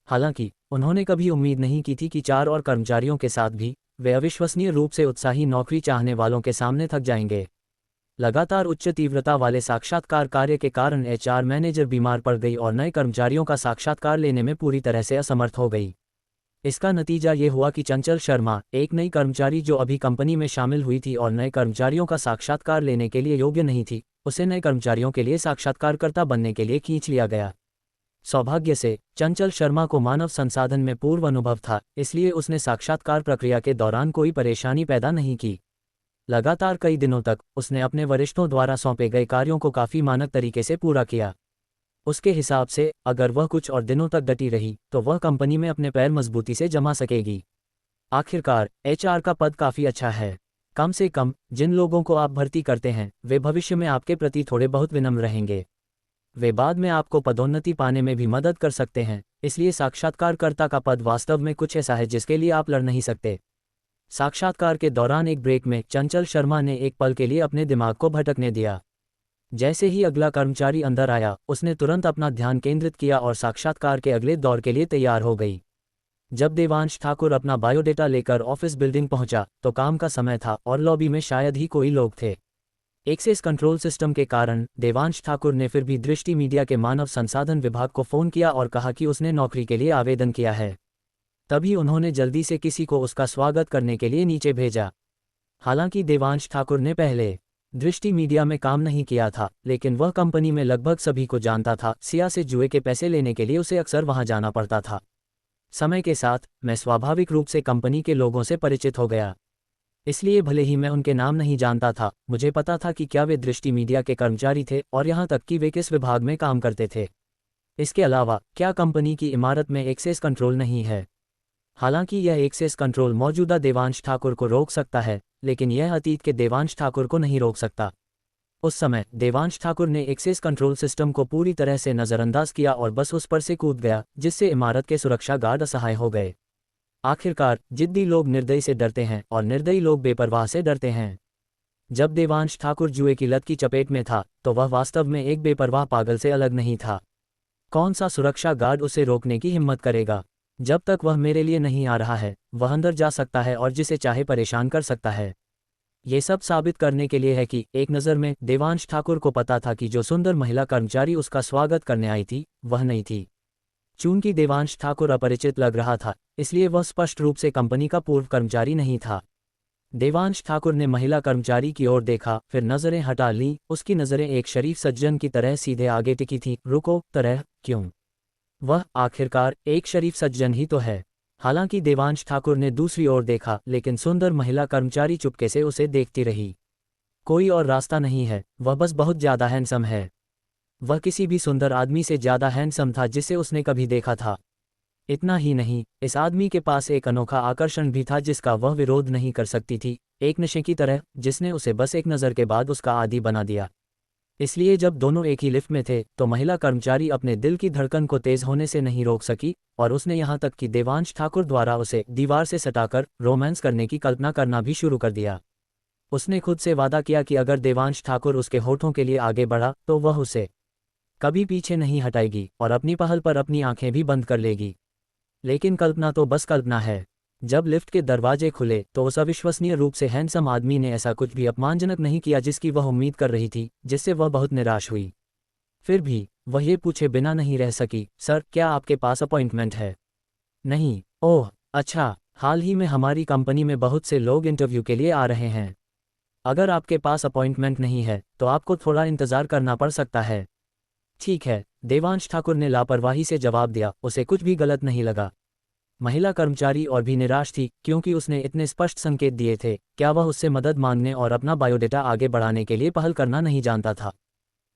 हालांकि उन्होंने कभी उम्मीद नहीं की थी कि 4 और कर्मचारियों के साथ भी वे अविश्वसनीय रूप से उत्साही नौकरी चाहने वालों के सामने थक जाएंगे। लगातार उच्च तीव्रता वाले साक्षात्कार कार्य के कारण एचआर मैनेजर बीमार पड़ गई और नए कर्मचारियों का साक्षात्कार लेने में पूरी तरह से असमर्थ हो गई। इसका नतीजा ये हुआ कि चंचल शर्मा, एक नई कर्मचारी जो अभी कंपनी में शामिल हुई थी और नए कर्मचारियों का साक्षात्कार लेने के लिए योग्य नहीं थी, उसे नए कर्मचारियों के लिए साक्षात्कारकर्ता बनने के लिए खींच लिया गया। सौभाग्य से चंचल शर्मा को मानव संसाधन में पूर्व अनुभव था, इसलिए उसने साक्षात्कार प्रक्रिया के दौरान कोई परेशानी पैदा नहीं की। लगातार कई दिनों तक उसने अपने वरिष्ठों द्वारा सौंपे गए कार्यों को काफ़ी मानक तरीके से पूरा किया। उसके हिसाब से अगर वह कुछ और दिनों तक डटी रही तो वह कंपनी में अपने पैर मजबूती से जमा सकेगी। आखिरकार एचआर का पद काफ़ी अच्छा है। कम से कम जिन लोगों को आप भर्ती करते हैं वे भविष्य में आपके प्रति थोड़े बहुत विनम्र रहेंगे। वे बाद में आपको पदोन्नति पाने में भी मदद कर सकते हैं, इसलिए साक्षात्कारकर्ता का पद वास्तव में कुछ ऐसा है जिसके लिए आप लड़ नहीं सकते। साक्षात्कार के दौरान एक ब्रेक में चंचल शर्मा ने एक पल के लिए अपने दिमाग को भटकने दिया। जैसे ही अगला कर्मचारी अंदर आया, उसने तुरंत अपना ध्यान केंद्रित किया और साक्षात्कार के अगले दौर के लिए तैयार हो गई। जब देवांश ठाकुर अपना बायोडेटा लेकर ऑफिस बिल्डिंग पहुंचा, तो काम का समय था और लॉबी में शायद ही कोई लोग थे। एक्सेस कंट्रोल सिस्टम के कारण देवांश ठाकुर ने फिर भी दृष्टि मीडिया के मानव संसाधन विभाग को फ़ोन किया और कहा कि उसने नौकरी के लिए आवेदन किया है। तभी उन्होंने जल्दी से किसी को उसका स्वागत करने के लिए नीचे भेजा। हालांकि देवांश ठाकुर ने पहले दृष्टि मीडिया में काम नहीं किया था, लेकिन वह कंपनी में लगभग सभी को जानता था। सिया से जुए के पैसे लेने के लिए उसे अक्सर वहां जाना पड़ता था। समय के साथ मैं स्वाभाविक रूप से कंपनी के लोगों से परिचित हो गया। इसलिए भले ही मैं उनके नाम नहीं जानता था, मुझे पता था कि क्या वे दृष्टि मीडिया के कर्मचारी थे और यहाँ तक कि वे किस विभाग में काम करते थे। इसके अलावा क्या कंपनी की इमारत में एक्सेस कंट्रोल नहीं है? हालांकि यह एक्सेस कंट्रोल मौजूदा देवांश ठाकुर को रोक सकता है, लेकिन यह अतीत के देवांश ठाकुर को नहीं रोक सकता। उस समय देवांश ठाकुर ने एक्सेस कंट्रोल सिस्टम को पूरी तरह से नज़रअंदाज किया और बस उस पर से कूद गया, जिससे इमारत के सुरक्षा गार्ड असहाय हो गए। आखिरकार जिद्दी लोग निर्दयी से डरते हैं और निर्दयी लोग बेपरवाह से डरते हैं। जब देवांश ठाकुर जुए की लत की चपेट में था, तो वह वास्तव में एक बेपरवाह पागल से अलग नहीं था। कौन सा सुरक्षा गार्ड उसे रोकने की हिम्मत करेगा? जब तक वह मेरे लिए नहीं आ रहा है, वह अंदर जा सकता है और जिसे चाहे परेशान कर सकता है। ये सब साबित करने के लिए है कि एक नज़र में देवांश ठाकुर को पता था कि जो सुंदर महिला कर्मचारी उसका स्वागत करने आई थी, वह नहीं थी। चूंकि देवांश ठाकुर अपरिचित लग रहा था, इसलिए वह स्पष्ट रूप से कंपनी का पूर्व कर्मचारी नहीं था। देवांश ठाकुर ने महिला कर्मचारी की ओर देखा, फिर नज़रें हटा लीं। उसकी नज़रें एक शरीफ सज्जन की तरह सीधे आगे टिकी थीं। रुको, तरह क्यों? वह आखिरकार एक शरीफ सज्जन ही तो है। हालांकि देवांश ठाकुर ने दूसरी ओर देखा, लेकिन सुंदर महिला कर्मचारी चुपके से उसे देखती रही। कोई और रास्ता नहीं है, वह बस बहुत ज़्यादा हैंडसम है। वह किसी भी सुंदर आदमी से ज़्यादा हैंडसम था जिसे उसने कभी देखा था। इतना ही नहीं, इस आदमी के पास एक अनोखा आकर्षण भी था जिसका वह विरोध नहीं कर सकती थी, एक नशे की तरह जिसने उसे बस एक नज़र के बाद उसका आदी बना दिया। इसलिए जब दोनों एक ही लिफ्ट में थे, तो महिला कर्मचारी अपने दिल की धड़कन को तेज होने से नहीं रोक सकी और उसने यहाँ तक कि देवांश ठाकुर द्वारा उसे दीवार से सटाकर रोमांस करने की कल्पना करना भी शुरू कर दिया। उसने खुद से वादा किया कि अगर देवांश ठाकुर उसके होठों के लिए आगे बढ़ा, तो वह उसे कभी पीछे नहीं हटाएगी और अपनी पहल पर अपनी आंखें भी बंद कर लेगी। लेकिन कल्पना तो बस कल्पना है। जब लिफ्ट के दरवाजे खुले, तो उस अविश्वसनीय रूप से हैंडसम आदमी ने ऐसा कुछ भी अपमानजनक नहीं किया जिसकी वह उम्मीद कर रही थी, जिससे वह बहुत निराश हुई। फिर भी वह ये पूछे बिना नहीं रह सकी, सर, क्या आपके पास अपॉइंटमेंट है? नहीं। ओह अच्छा, हाल ही में हमारी कंपनी में बहुत से लोग इंटरव्यू के लिए आ रहे हैं। अगर आपके पास अपॉइंटमेंट नहीं है, तो आपको थोड़ा इंतज़ार करना पड़ सकता है। ठीक है, देवांश ठाकुर ने लापरवाही से जवाब दिया। उसे कुछ भी गलत नहीं लगा। महिला कर्मचारी और भी निराश थी, क्योंकि उसने इतने स्पष्ट संकेत दिए थे। क्या वह उससे मदद मांगने और अपना बायोडेटा आगे बढ़ाने के लिए पहल करना नहीं जानता था?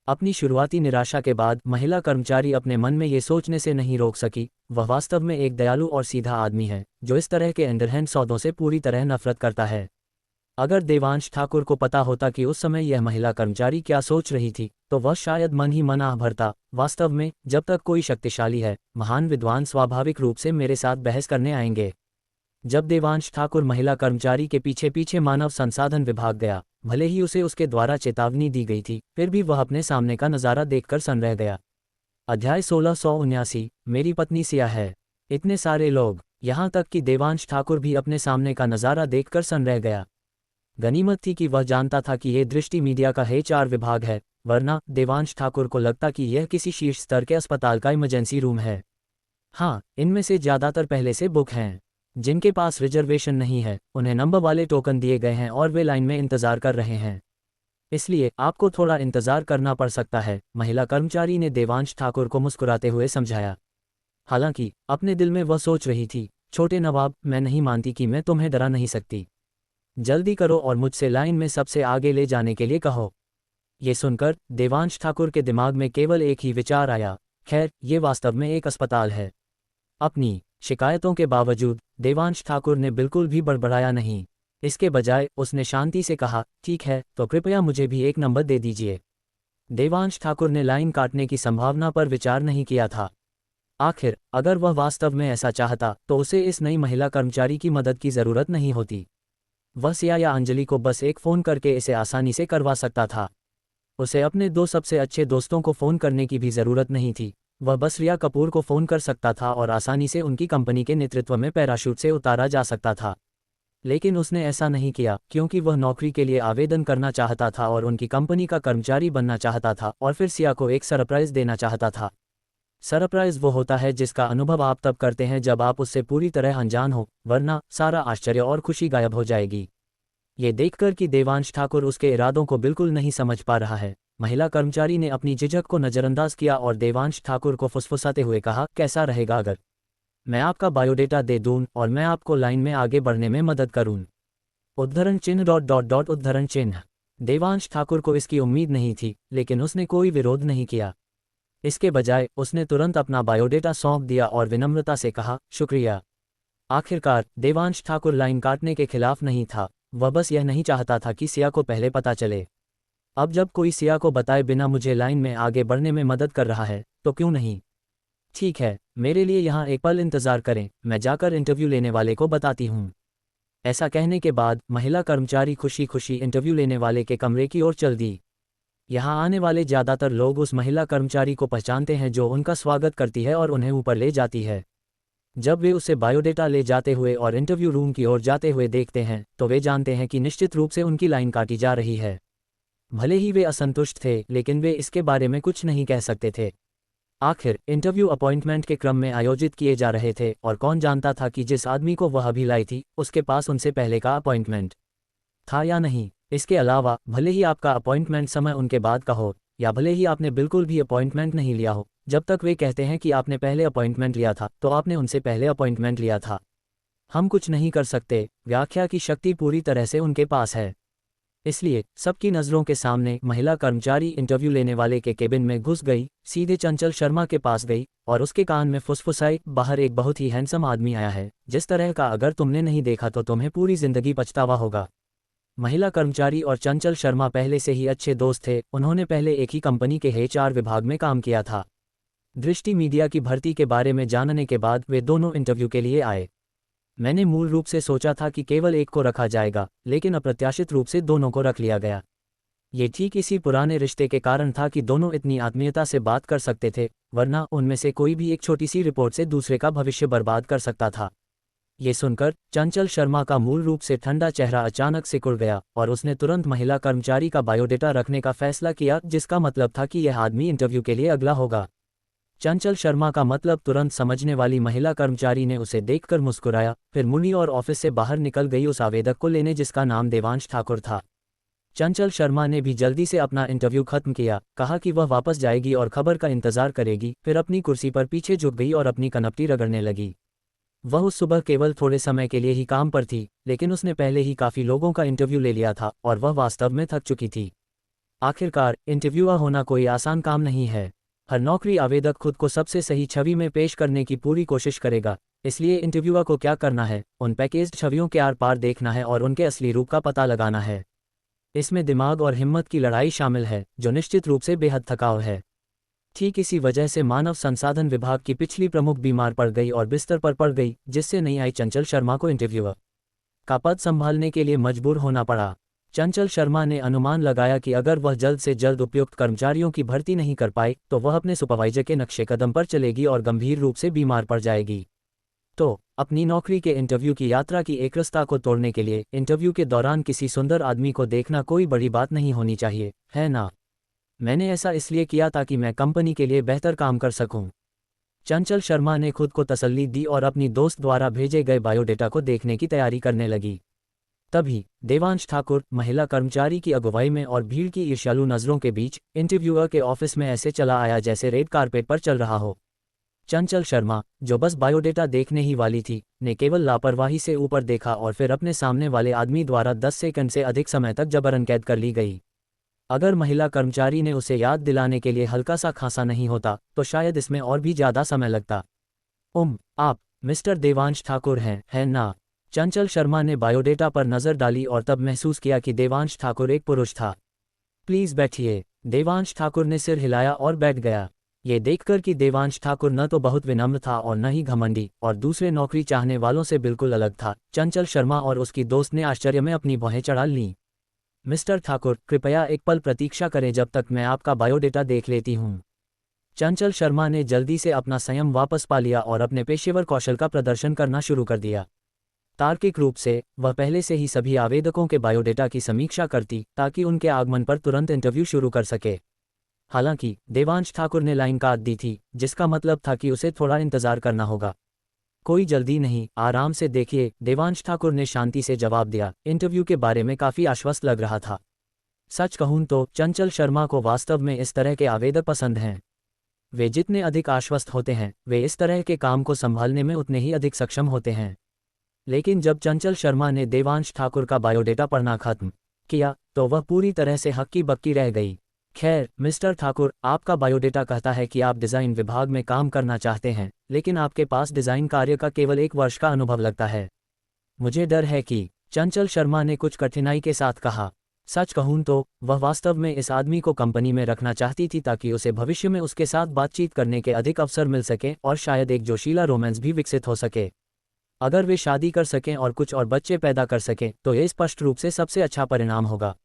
अपनी शुरुआती निराशा के बाद महिला कर्मचारी अपने मन में ये सोचने से नहीं रोक सकी, वह वास्तव में एक दयालु और सीधा आदमी है, जो इस तरह के अंडरहैंड सौदों से पूरी तरह नफरत करता है। अगर देवांश ठाकुर को पता होता कि उस समय यह महिला कर्मचारी क्या सोच रही थी, तो वह शायद मन ही मन आह भरता। वास्तव में, जब तक कोई शक्तिशाली है, महान विद्वान स्वाभाविक रूप से मेरे साथ बहस करने आएंगे। जब देवांश ठाकुर महिला कर्मचारी के पीछे पीछे मानव संसाधन विभाग गया, भले ही उसे उसके द्वारा चेतावनी दी गई थी, फिर भी वह अपने सामने का नज़ारा देखकर सन रह गया। अध्याय 1679। मेरी पत्नी सिया है। इतने सारे लोग, यहाँ तक कि देवांश ठाकुर भी अपने सामने का नज़ारा देखकर सन रह गया। गनीमत थी कि वह जानता था कि यह दृष्टि मीडिया का HR विभाग है, वरना देवांश ठाकुर को लगता कि यह किसी शीर्ष स्तर के अस्पताल का इमरजेंसी रूम है। हाँ, इनमें से ज़्यादातर पहले से बुक हैं। जिनके पास रिजर्वेशन नहीं है, उन्हें नंबर वाले टोकन दिए गए हैं और वे लाइन में इंतज़ार कर रहे हैं। इसलिए आपको थोड़ा इंतज़ार करना पड़ सकता है, महिला कर्मचारी ने देवांश ठाकुर को मुस्कुराते हुए समझाया। हालांकि अपने दिल में वह सोच रही थी, छोटे नवाब, मैं नहीं मानती कि मैं तुम्हें डरा नहीं सकती। जल्दी करो और मुझसे लाइन में सबसे आगे ले जाने के लिए कहो। ये सुनकर देवांश ठाकुर के दिमाग में केवल एक ही विचार आया, खैर, ये वास्तव में एक अस्पताल है। अपनी शिकायतों के बावजूद देवांश ठाकुर ने बिल्कुल भी बड़बड़ाया नहीं। इसके बजाय उसने शांति से कहा, ठीक है, तो कृपया मुझे भी एक नंबर दे दीजिए। देवांश ठाकुर ने लाइन काटने की संभावना पर विचार नहीं किया था। आखिर अगर वह वास्तव में ऐसा चाहता तो उसे इस नई महिला कर्मचारी की मदद की ज़रूरत नहीं होती। वह सिया या अंजलि को बस एक फ़ोन करके इसे आसानी से करवा सकता था। उसे अपने 2 सबसे अच्छे दोस्तों को फ़ोन करने की भी ज़रूरत नहीं थी। वह बस रिया कपूर को फ़ोन कर सकता था और आसानी से उनकी कंपनी के नेतृत्व में पैराशूट से उतारा जा सकता था। लेकिन उसने ऐसा नहीं किया क्योंकि वह नौकरी के लिए आवेदन करना चाहता था और उनकी कंपनी का कर्मचारी बनना चाहता था और फिर सिया को एक सरप्राइज़ देना चाहता था। सरप्राइज़ वो होता है जिसका अनुभव आप तब करते हैं जब आप उससे पूरी तरह अनजान हो, वरना सारा आश्चर्य और खुशी गायब हो जाएगी। ये देखकर कि देवांश ठाकुर उसके इरादों को बिल्कुल नहीं समझ पा रहा है, महिला कर्मचारी ने अपनी झिझक को नज़रअंदाज किया और देवांश ठाकुर को फुसफुसाते हुए कहा, कैसा रहेगा अगर मैं आपका बायोडेटा दे दूं और मैं आपको लाइन में आगे बढ़ने में मदद करूं। उद्धरण चिन्ह उद्धरण चिन्ह। देवांश ठाकुर को इसकी उम्मीद नहीं थी, लेकिन उसने कोई विरोध नहीं किया। इसके बजाय उसने तुरंत अपना बायोडेटा सौंप दिया और विनम्रता से कहा, शुक्रिया। आखिरकार देवांश ठाकुर लाइन काटने के खिलाफ नहीं था, वह बस यह नहीं चाहता था कि सिया को पहले पता चले। अब जब कोई सिया को बताए बिना मुझे लाइन में आगे बढ़ने में मदद कर रहा है तो क्यों नहीं। ठीक है, मेरे लिए यहाँ एक पल इंतज़ार करें, मैं जाकर इंटरव्यू लेने वाले को बताती हूँ। ऐसा कहने के बाद महिला कर्मचारी खुशी खुशी इंटरव्यू लेने वाले के कमरे की ओर चल दी। यहाँ आने वाले ज़्यादातर लोग उस महिला कर्मचारी को पहचानते हैं जो उनका स्वागत करती है और उन्हें ऊपर ले जाती है। जब वे उसे बायोडेटा ले जाते हुए और इंटरव्यू रूम की ओर जाते हुए देखते हैं तो वे जानते हैं कि निश्चित रूप से उनकी लाइन काटी जा रही है। भले ही वे असंतुष्ट थे, लेकिन वे इसके बारे में कुछ नहीं कह सकते थे। आखिर इंटरव्यू अपॉइंटमेंट के क्रम में आयोजित किए जा रहे थे और कौन जानता था कि जिस आदमी को वह अभी लाई थी उसके पास उनसे पहले का अपॉइंटमेंट था या नहीं। इसके अलावा भले ही आपका अपॉइंटमेंट समय उनके बाद का हो या भले ही आपने बिल्कुल भी अपॉइंटमेंट नहीं लिया हो, जब तक वे कहते हैं कि आपने पहले अपॉइंटमेंट लिया था तो आपने उनसे पहले अपॉइंटमेंट लिया था। हम कुछ नहीं कर सकते, व्याख्या की शक्ति पूरी तरह से उनके पास है। इसलिए सबकी नज़रों के सामने महिला कर्मचारी इंटरव्यू लेने वाले के केबिन में घुस गई, सीधे चंचल शर्मा के पास गई और उसके कान में फुसफुसाई, बाहर एक बहुत ही हैंडसम आदमी आया है, जिस तरह का अगर तुमने नहीं देखा तो तुम्हें पूरी जिंदगी पछतावा होगा। महिला कर्मचारी और चंचल शर्मा पहले से ही अच्छे दोस्त थे, उन्होंने पहले एक ही कंपनी के HR विभाग में काम किया था। दृष्टि मीडिया की भर्ती के बारे में जानने के बाद वे दोनों इंटरव्यू के लिए आए। मैंने मूल रूप से सोचा था कि केवल एक को रखा जाएगा, लेकिन अप्रत्याशित रूप से दोनों को रख लिया गया। ये ठीक इसी पुराने रिश्ते के कारण था कि दोनों इतनी आत्मीयता से बात कर सकते थे, वरना उनमें से कोई भी एक छोटी सी रिपोर्ट से दूसरे का भविष्य बर्बाद कर सकता था। ये सुनकर चंचल शर्मा का मूल रूप से ठंडा चेहरा अचानक सिकुड़ गया और उसने तुरंत महिला कर्मचारी का बायोडेटा रखने का फैसला किया, जिसका मतलब था कि यह आदमी इंटरव्यू के लिए अगला होगा। चंचल शर्मा का मतलब तुरंत समझने वाली महिला कर्मचारी ने उसे देखकर मुस्कुराया, फिर मुनी और ऑफिस से बाहर निकल गई उस आवेदक को लेने जिसका नाम देवांश ठाकुर था। चंचल शर्मा ने भी जल्दी से अपना इंटरव्यू खत्म किया, कहा कि वह वापस जाएगी और खबर का इंतजार करेगी, फिर अपनी कुर्सी पर पीछे झुक गई और अपनी कनपटी रगड़ने लगी। वह उस सुबह केवल थोड़े समय के लिए ही काम पर थी, लेकिन उसने पहले ही काफ़ी लोगों का इंटरव्यू ले लिया था और वह वास्तव में थक चुकी थी। आखिरकार इंटरव्यूअर होना कोई आसान काम नहीं है। हर नौकरी आवेदक खुद को सबसे सही छवि में पेश करने की पूरी कोशिश करेगा, इसलिए इंटरव्यूअर को क्या करना है, उन पैकेज्ड छवियों के आर पार देखना है और उनके असली रूप का पता लगाना है। इसमें दिमाग और हिम्मत की लड़ाई शामिल है, जो निश्चित रूप से बेहद थकाऊ है। ठीक इसी वजह से मानव संसाधन विभाग की पिछली प्रमुख बीमार पड़ गई और बिस्तर पर पड़ गई, जिससे नहीं आई चंचल शर्मा को इंटरव्यूअर का पद संभालने के लिए मजबूर होना पड़ा। चंचल शर्मा ने अनुमान लगाया कि अगर वह जल्द से जल्द उपयुक्त कर्मचारियों की भर्ती नहीं कर पाई तो वह अपने सुपरवाइजर के नक्शे कदम पर चलेगी और गंभीर रूप से बीमार पड़ जाएगी। तो अपनी नौकरी के इंटरव्यू की यात्रा की एकरसता को तोड़ने के लिए इंटरव्यू के दौरान किसी सुंदर आदमी को देखना कोई बड़ी बात नहीं होनी चाहिए, है ना? मैंने ऐसा इसलिए किया ताकि मैं कंपनी के लिए बेहतर काम कर सकूं। चंचल शर्मा ने खुद को तसल्ली दी और अपनी दोस्त द्वारा भेजे गए बायोडेटा को देखने की तैयारी करने लगी। तभी देवांश ठाकुर महिला कर्मचारी की अगुवाई में और भीड़ की ईर्ष्यालु नज़रों के बीच इंटरव्यूअर के ऑफिस में ऐसे चला आया जैसे रेड कारपेट पर चल रहा हो। चंचल शर्मा, जो बस बायोडेटा देखने ही वाली थी, ने केवल लापरवाही से ऊपर देखा और फिर अपने सामने वाले आदमी द्वारा 10 सेकंड से अधिक समय तक जबरन कैद कर ली गई। अगर महिला कर्मचारी ने उसे याद दिलाने के लिए हल्का सा खांसा नहीं होता तो शायद इसमें और भी ज़्यादा समय लगता। आप मिस्टर देवांश ठाकुर हैं, है ना? चंचल शर्मा ने बायोडेटा पर नज़र डाली और तब महसूस किया कि देवांश ठाकुर एक पुरुष था। प्लीज़ बैठिए। देवांश ठाकुर ने सिर हिलाया और बैठ गया। ये देखकर कि देवांश ठाकुर न तो बहुत विनम्र था और न ही घमंडी और दूसरे नौकरी चाहने वालों से बिल्कुल अलग था, चंचल शर्मा और उसकी दोस्त ने आश्चर्य में अपनी भौहें चढ़ा लीं। मिस्टर ठाकुर, कृपया एक पल प्रतीक्षा करें जब तक मैं आपका बायोडेटा देख लेती हूँ। चंचल शर्मा ने जल्दी से अपना संयम वापस पा लिया और अपने पेशेवर कौशल का प्रदर्शन करना शुरू कर दिया। तार्किक रूप से वह पहले से ही सभी आवेदकों के बायोडेटा की समीक्षा करती ताकि उनके आगमन पर तुरंत इंटरव्यू शुरू कर सके। हालांकि देवांश ठाकुर ने लाइन काट दी थी, जिसका मतलब था कि उसे थोड़ा इंतजार करना होगा। कोई जल्दी नहीं, आराम से देखिए, देवांश ठाकुर ने शांति से जवाब दिया। इंटरव्यू के बारे में काफ़ी आश्वस्त लग रहा था। सच कहूँ तो चंचल शर्मा को वास्तव में इस तरह के आवेदक पसंद हैं। वे जितने अधिक आश्वस्त होते हैं, वे इस तरह के काम को संभालने में उतने ही अधिक सक्षम होते हैं। लेकिन जब चंचल शर्मा ने देवांश ठाकुर का बायोडेटा पढ़ना खत्म किया तो वह पूरी तरह से हक्की बक्की रह गई। खैर मिस्टर ठाकुर, आपका बायोडेटा कहता है कि आप डिज़ाइन विभाग में काम करना चाहते हैं, लेकिन आपके पास डिज़ाइन कार्य का केवल 1 वर्ष का अनुभव लगता है। मुझे डर है कि, चंचल शर्मा ने कुछ कठिनाई के साथ कहा। सच कहूँ तो वह वास्तव में इस आदमी को कंपनी में रखना चाहती थी ताकि उसे भविष्य में उसके साथ बातचीत करने के अधिक अवसर मिल सकें और शायद एक जोशीला रोमांस भी विकसित हो सके। अगर वे शादी कर सकें और कुछ और बच्चे पैदा कर सकें तो यह स्पष्ट रूप से सबसे अच्छा परिणाम होगा।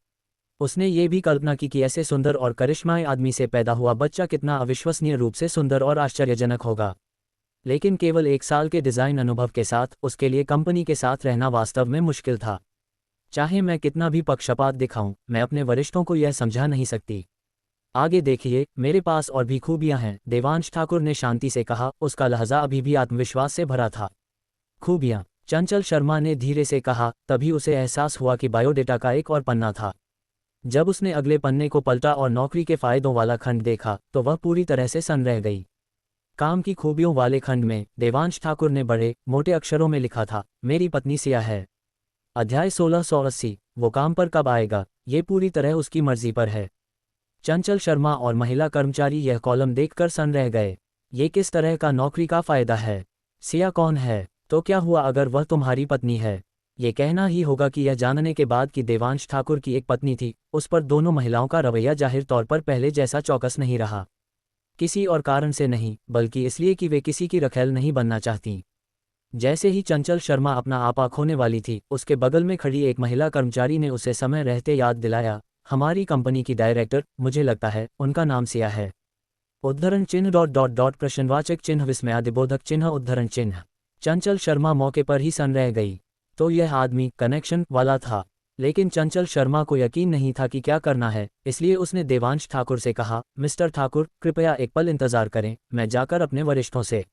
उसने ये भी कल्पना की कि ऐसे सुंदर और करिश्माई आदमी से पैदा हुआ बच्चा कितना अविश्वसनीय रूप से सुंदर और आश्चर्यजनक होगा। लेकिन केवल 1 साल के डिज़ाइन अनुभव के साथ उसके लिए कंपनी के साथ रहना वास्तव में मुश्किल था। चाहे मैं कितना भी पक्षपात दिखाऊं, मैं अपने वरिष्ठों को यह समझा नहीं सकती। आगे देखिए, मेरे पास और भी खूबियां हैं, देवांश ठाकुर ने शांति से कहा। उसका लहजा अभी भी आत्मविश्वास से भरा था। खूबियां, चंचल शर्मा ने धीरे से कहा। तभी उसे एहसास हुआ कि बायोडेटा का एक और पन्ना था। जब उसने अगले पन्ने को पलटा और नौकरी के फायदों वाला खंड देखा तो वह पूरी तरह से सन्न रह गई। काम की खूबियों वाले खंड में देवांश ठाकुर ने बड़े मोटे अक्षरों में लिखा था, मेरी पत्नी सिया है। अध्याय 1680, वो काम पर कब आएगा, ये पूरी तरह उसकी मर्जी पर है। चंचल शर्मा और महिला कर्मचारी यह कॉलम देखकर सन्न रह गए। ये किस तरह का नौकरी का फायदा है? सिया कौन है? तो क्या हुआ अगर वह तुम्हारी पत्नी है? ये कहना ही होगा कि यह जानने के बाद कि देवांश ठाकुर की एक पत्नी थी, उस पर दोनों महिलाओं का रवैया जाहिर तौर पर पहले जैसा चौकस नहीं रहा। किसी और कारण से नहीं, बल्कि इसलिए कि वे किसी की रखैल नहीं बनना चाहतीं। जैसे ही चंचल शर्मा अपना आपा खोने वाली थी, उसके बगल में खड़ी एक महिला कर्मचारी ने उसे समय रहते याद दिलाया, हमारी कंपनी की डायरेक्टर, मुझे लगता है उनका नाम सिया है। उद्धरण चिन्ह ... प्रश्नवाचक चिन्ह विस्मयादिबोधक चिन्ह उद्धरण चिन्ह। चंचल शर्मा मौके पर ही सन्न रह गई। तो यह आदमी कनेक्शन वाला था। लेकिन चंचल शर्मा को यकीन नहीं था कि क्या करना है, इसलिए उसने देवांश ठाकुर से कहा, मिस्टर ठाकुर, कृपया एक पल इंतजार करें, मैं जाकर अपने वरिष्ठों से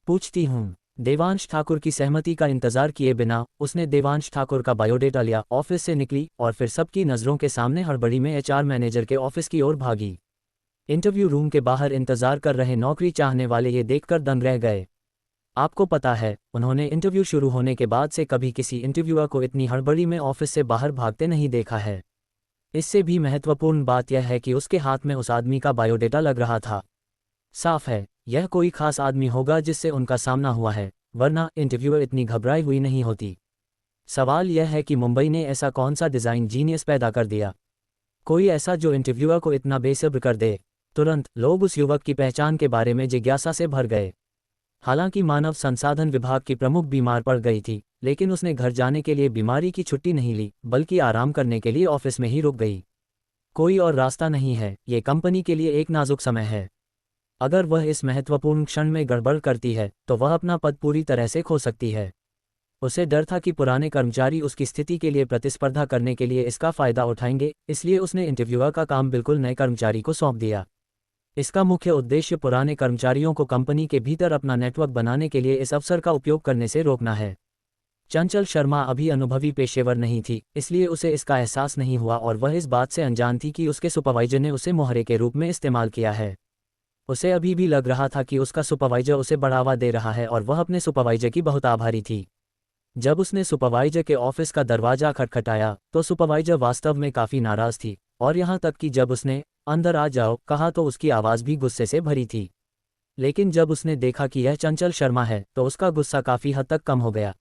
पूछती हूँ। देवांश ठाकुर की सहमति का इंतजार किए बिना उसने देवांश ठाकुर का बायोडेटा लिया, ऑफिस से निकली और फिर सबकी नज़रों के सामने हड़बड़ी में एचआर मैनेजर के ऑफिस की ओर भागी। इंटरव्यू रूम के बाहर इंतजार कर रहे नौकरी चाहने वाले ये देखकर दंग रह गए। आपको पता है, उन्होंने इंटरव्यू शुरू होने के बाद से कभी किसी इंटरव्यूअर को इतनी हड़बड़ी में ऑफिस से बाहर भागते नहीं देखा है। इससे भी महत्वपूर्ण बात यह है कि उसके हाथ में उस आदमी का बायोडेटा लग रहा था। साफ है, यह कोई खास आदमी होगा जिससे उनका सामना हुआ है, वरना इंटरव्यूअर इतनी घबराई हुई नहीं होती। सवाल यह है कि मुंबई ने ऐसा कौन सा डिज़ाइन जीनियस पैदा कर दिया, कोई ऐसा जो इंटरव्यूअर को इतना बेसब्र कर दे। तुरंत लोग उस युवक की पहचान के बारे में जिज्ञासा से भर गए। हालांकि मानव संसाधन विभाग की प्रमुख बीमार पड़ गई थी, लेकिन उसने घर जाने के लिए बीमारी की छुट्टी नहीं ली, बल्कि आराम करने के लिए ऑफिस में ही रुक गई। कोई और रास्ता नहीं है, ये कंपनी के लिए एक नाजुक समय है। अगर वह इस महत्वपूर्ण क्षण में गड़बड़ करती है तो वह अपना पद पूरी तरह से खो सकती है। उसे डर था कि पुराने कर्मचारी उसकी स्थिति के लिए प्रतिस्पर्धा करने के लिए इसका फायदा उठाएंगे, इसलिए उसने इंटरव्यूअर का काम बिल्कुल नए कर्मचारी को सौंप दिया। इसका मुख्य उद्देश्य पुराने कर्मचारियों को कंपनी के भीतर अपना नेटवर्क बनाने के लिए इस अवसर का उपयोग करने से रोकना है। चंचल शर्मा अभी अनुभवी पेशेवर नहीं थी, इसलिए उसे इसका एहसास नहीं हुआ और वह इस बात से अनजान थी कि उसके सुपरवाइजर ने उसे मोहरे के रूप में इस्तेमाल किया है। उसे अभी भी लग रहा था कि उसका सुपरवाइजर उसे बढ़ावा दे रहा है और वह अपने सुपरवाइजर की बहुत आभारी थी। जब उसने सुपरवाइजर के ऑफिस का दरवाजा खटखटाया तो सुपरवाइजर वास्तव में काफ़ी नाराज़ थी, और यहाँ तक कि जब उसने अंदर आ जाओ कहा तो उसकी आवाज़ भी गुस्से से भरी थी। लेकिन जब उसने देखा कि यह चंचल शर्मा है तो उसका गुस्सा काफ़ी हद तक कम हो गया।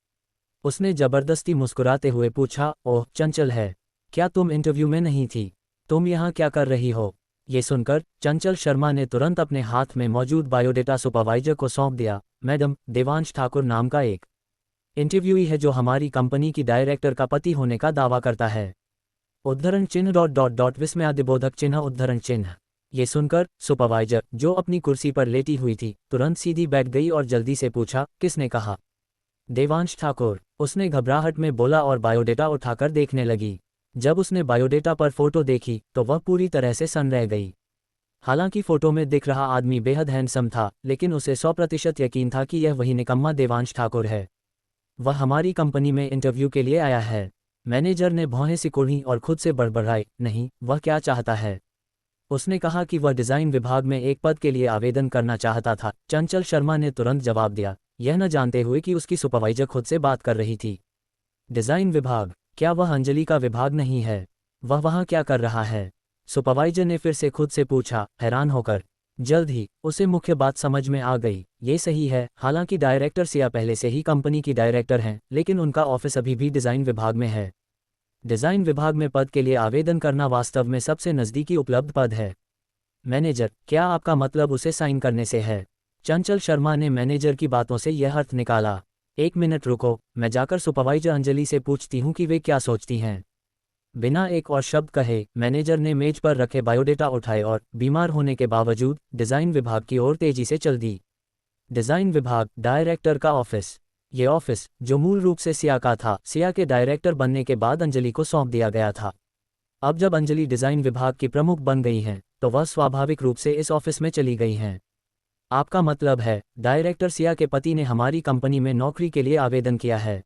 उसने ज़बरदस्ती मुस्कुराते हुए पूछा, ओह चंचल है, क्या तुम इंटरव्यू में नहीं थी? तुम यहाँ क्या कर रही हो? ये सुनकर चंचल शर्मा ने तुरंत अपने हाथ में मौजूद बायोडेटा सुपरवाइजर को सौंप दिया। मैडम, देवांश ठाकुर नाम का एक इंटरव्यूई है जो हमारी कंपनी की डायरेक्टर का पति होने का दावा करता है। उद्धरण चिन्ह डॉट डॉट डॉट विस्मयादिबोधक चिन्ह उद्धरण चिन्ह। ये सुनकर सुपरवाइजर, जो अपनी कुर्सी पर लेटी हुई थी, तुरंत सीधी बैठ गई और जल्दी से पूछा, किसने कहा? देवांश ठाकुर, उसने घबराहट में बोला और बायोडेटा उठाकर देखने लगी। जब उसने बायोडेटा पर फोटो देखी तो वह पूरी तरह से सन्न रह गई। हालांकि फोटो में दिख रहा आदमी बेहद हैंडसम था, लेकिन उसे 100% यकीन था कि यह वही निकम्मा देवांश ठाकुर है। वह हमारी कंपनी में इंटरव्यू के लिए आया है। मैनेजर ने भौहें सिकोड़ी और खुद से बड़बड़ाई, नहीं, वह क्या चाहता है? उसने कहा कि वह डिज़ाइन विभाग में एक पद के लिए आवेदन करना चाहता था। चंचल शर्मा ने तुरंत जवाब दिया, यह न जानते हुए कि उसकी सुपरवाइजर खुद से बात कर रही थी। डिज़ाइन विभाग? क्या वह अंजलि का विभाग नहीं है? वह वहाँ क्या कर रहा है? सुपरवाइजर ने फिर से खुद से पूछा, हैरान होकर। जल्द ही उसे मुख्य बात समझ में आ गई। ये सही है, हालांकि डायरेक्टर सिया पहले से ही कंपनी की डायरेक्टर हैं, लेकिन उनका ऑफिस अभी भी डिज़ाइन विभाग में है। डिज़ाइन विभाग में पद के लिए आवेदन करना वास्तव में सबसे नज़दीकी उपलब्ध पद है। मैनेजर, क्या आपका मतलब उसे साइन करने से है? चंचल शर्मा ने मैनेजर की बातों से यह अर्थ निकाला। एक मिनट रुको, मैं जाकर सुपरवाइजर अंजलि से पूछती हूँ कि वे क्या सोचती हैं। बिना एक और शब्द कहे मैनेजर ने मेज पर रखे बायोडेटा उठाए और बीमार होने के बावजूद डिज़ाइन विभाग की ओर तेजी से चल दी। डिज़ाइन विभाग, डायरेक्टर का ऑफिस। ये ऑफिस, जो मूल रूप से सिया का था, सिया के डायरेक्टर बनने के बाद अंजलि को सौंप दिया गया था। अब जब अंजलि डिज़ाइन विभाग की प्रमुख बन गई हैं, तो वह स्वाभाविक रूप से इस ऑफिस में चली गई हैं। आपका मतलब है, डायरेक्टर सिया के पति ने हमारी कंपनी में नौकरी के लिए आवेदन किया है?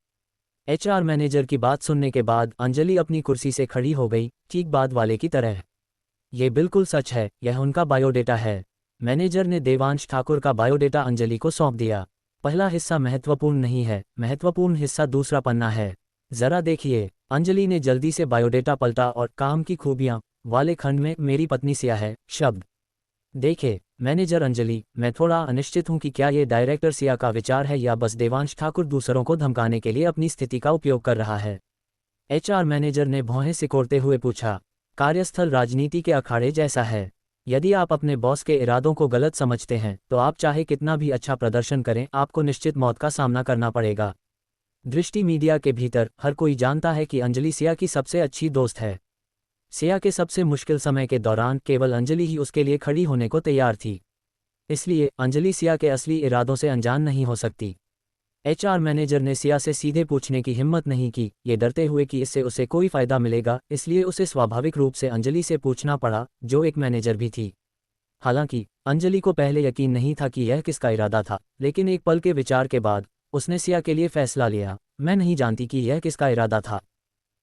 एचआर मैनेजर की बात सुनने के बाद अंजलि अपनी कुर्सी से खड़ी हो गई, ठीक बाद वाले की तरह। ये बिल्कुल सच है, यह उनका बायोडेटा है। मैनेजर ने देवांश ठाकुर का बायोडेटा अंजलि को सौंप दिया। पहला हिस्सा महत्वपूर्ण नहीं है, महत्वपूर्ण हिस्सा दूसरा पन्ना है। जरा देखिए। अंजलि ने जल्दी से बायोडेटा पलटा और काम की खूबियां वाले खंड में मेरी पत्नी सिया है शब्द देखे। मैनेजर, अंजलि, मैं थोड़ा अनिश्चित हूं कि क्या ये डायरेक्टर सिया का विचार है या बस देवांश ठाकुर दूसरों को धमकाने के लिए अपनी स्थिति का उपयोग कर रहा है। एचआर मैनेजर ने भौहें सिकोड़ते हुए पूछा। कार्यस्थल राजनीति के अखाड़े जैसा है। यदि आप अपने बॉस के इरादों को गलत समझते हैं तो आप चाहे कितना भी अच्छा प्रदर्शन करें, आपको निश्चित मौत का सामना करना पड़ेगा। दृष्टि मीडिया के भीतर हर कोई जानता है कि अंजलि सिया की सबसे अच्छी दोस्त है। सिया के सबसे मुश्किल समय के दौरान केवल अंजलि ही उसके लिए खड़ी होने को तैयार थी। इसलिए अंजलि सिया के असली इरादों से अनजान नहीं हो सकती। एचआर मैनेजर ने सिया से सीधे पूछने की हिम्मत नहीं की, ये डरते हुए कि इससे उसे कोई फायदा मिलेगा, इसलिए उसे स्वाभाविक रूप से अंजलि से पूछना पड़ा, जो एक मैनेजर भी थी। हालांकि अंजलि को पहले यकीन नहीं था कि यह किसका इरादा था, लेकिन एक पल के विचार के बाद उसने सिया के लिए फैसला लिया। मैं नहीं जानती कि यह किसका इरादा था।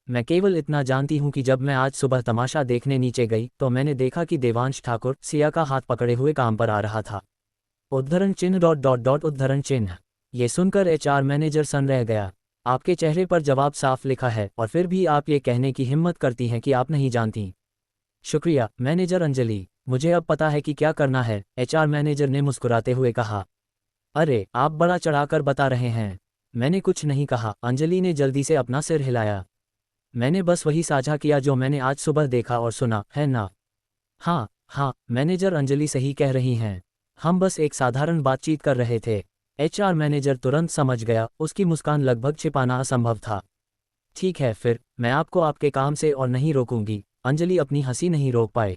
मैं केवल इतना जानती हूँ कि जब मैं आज सुबह तमाशा देखने नीचे गई तो मैंने देखा कि देवांश ठाकुर सिया का हाथ पकड़े हुए काम पर आ रहा था। उद्धरण चिन्ह डॉट डॉट डॉट उद्धरण चिन्ह। ये सुनकर एचआर मैनेजर सन्न रह गया। आपके चेहरे पर जवाब साफ लिखा है और फिर भी आप ये कहने की हिम्मत करती हैं कि आप नहीं जानती। शुक्रिया मैनेजर अंजलि, मुझे अब पता है कि क्या करना है, एचआर मैनेजर ने मुस्कुराते हुए कहा। अरे, आप बड़ा चढ़ाकर बता रहे हैं। मैंने कुछ नहीं कहा, अंजलि ने जल्दी से अपना सिर हिलाया। मैंने बस वही साझा किया जो मैंने आज सुबह देखा और सुना, है ना? हाँ हाँ मैनेजर, अंजलि सही कह रही हैं। हम बस एक साधारण बातचीत कर रहे थे। एचआर मैनेजर तुरंत समझ गया, उसकी मुस्कान लगभग छिपाना असंभव था। ठीक है, फिर मैं आपको आपके काम से और नहीं रोकूंगी। अंजलि अपनी हंसी नहीं रोक पाए।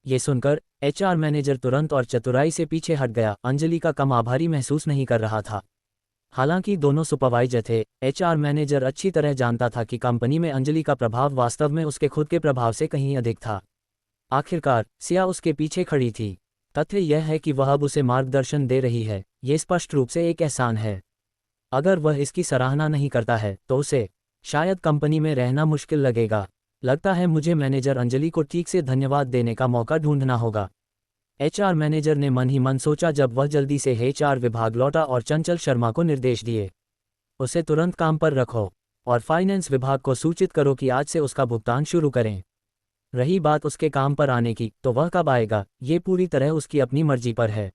ये सुनकर एचआर मैनेजर तुरंत और चतुराई से पीछे हट गया। अंजलि का कम आभारी महसूस नहीं कर रहा था। हालांकि दोनों सुपरवाइजर थे, एचआर मैनेजर अच्छी तरह जानता था कि कंपनी में अंजलि का प्रभाव वास्तव में उसके खुद के प्रभाव से कहीं अधिक था। आखिरकार सिया उसके पीछे खड़ी थी। तथ्य यह है कि वह अब उसे मार्गदर्शन दे रही है, ये स्पष्ट रूप से एक एहसान है। अगर वह इसकी सराहना नहीं करता है तो उसे शायद कंपनी में रहना मुश्किल लगेगा। लगता है मुझे मैनेजर अंजलि को ठीक से धन्यवाद देने का मौका ढूंढना होगा। एचआर मैनेजर ने मन ही मन सोचा जब वह जल्दी से एचआर विभाग लौटा और चंचल शर्मा को निर्देश दिए, उसे तुरंत काम पर रखो और फाइनेंस विभाग को सूचित करो कि आज से उसका भुगतान शुरू करें। रही बात उसके काम पर आने की, तो वह कब आएगा, ये पूरी तरह उसकी अपनी मर्जी पर है।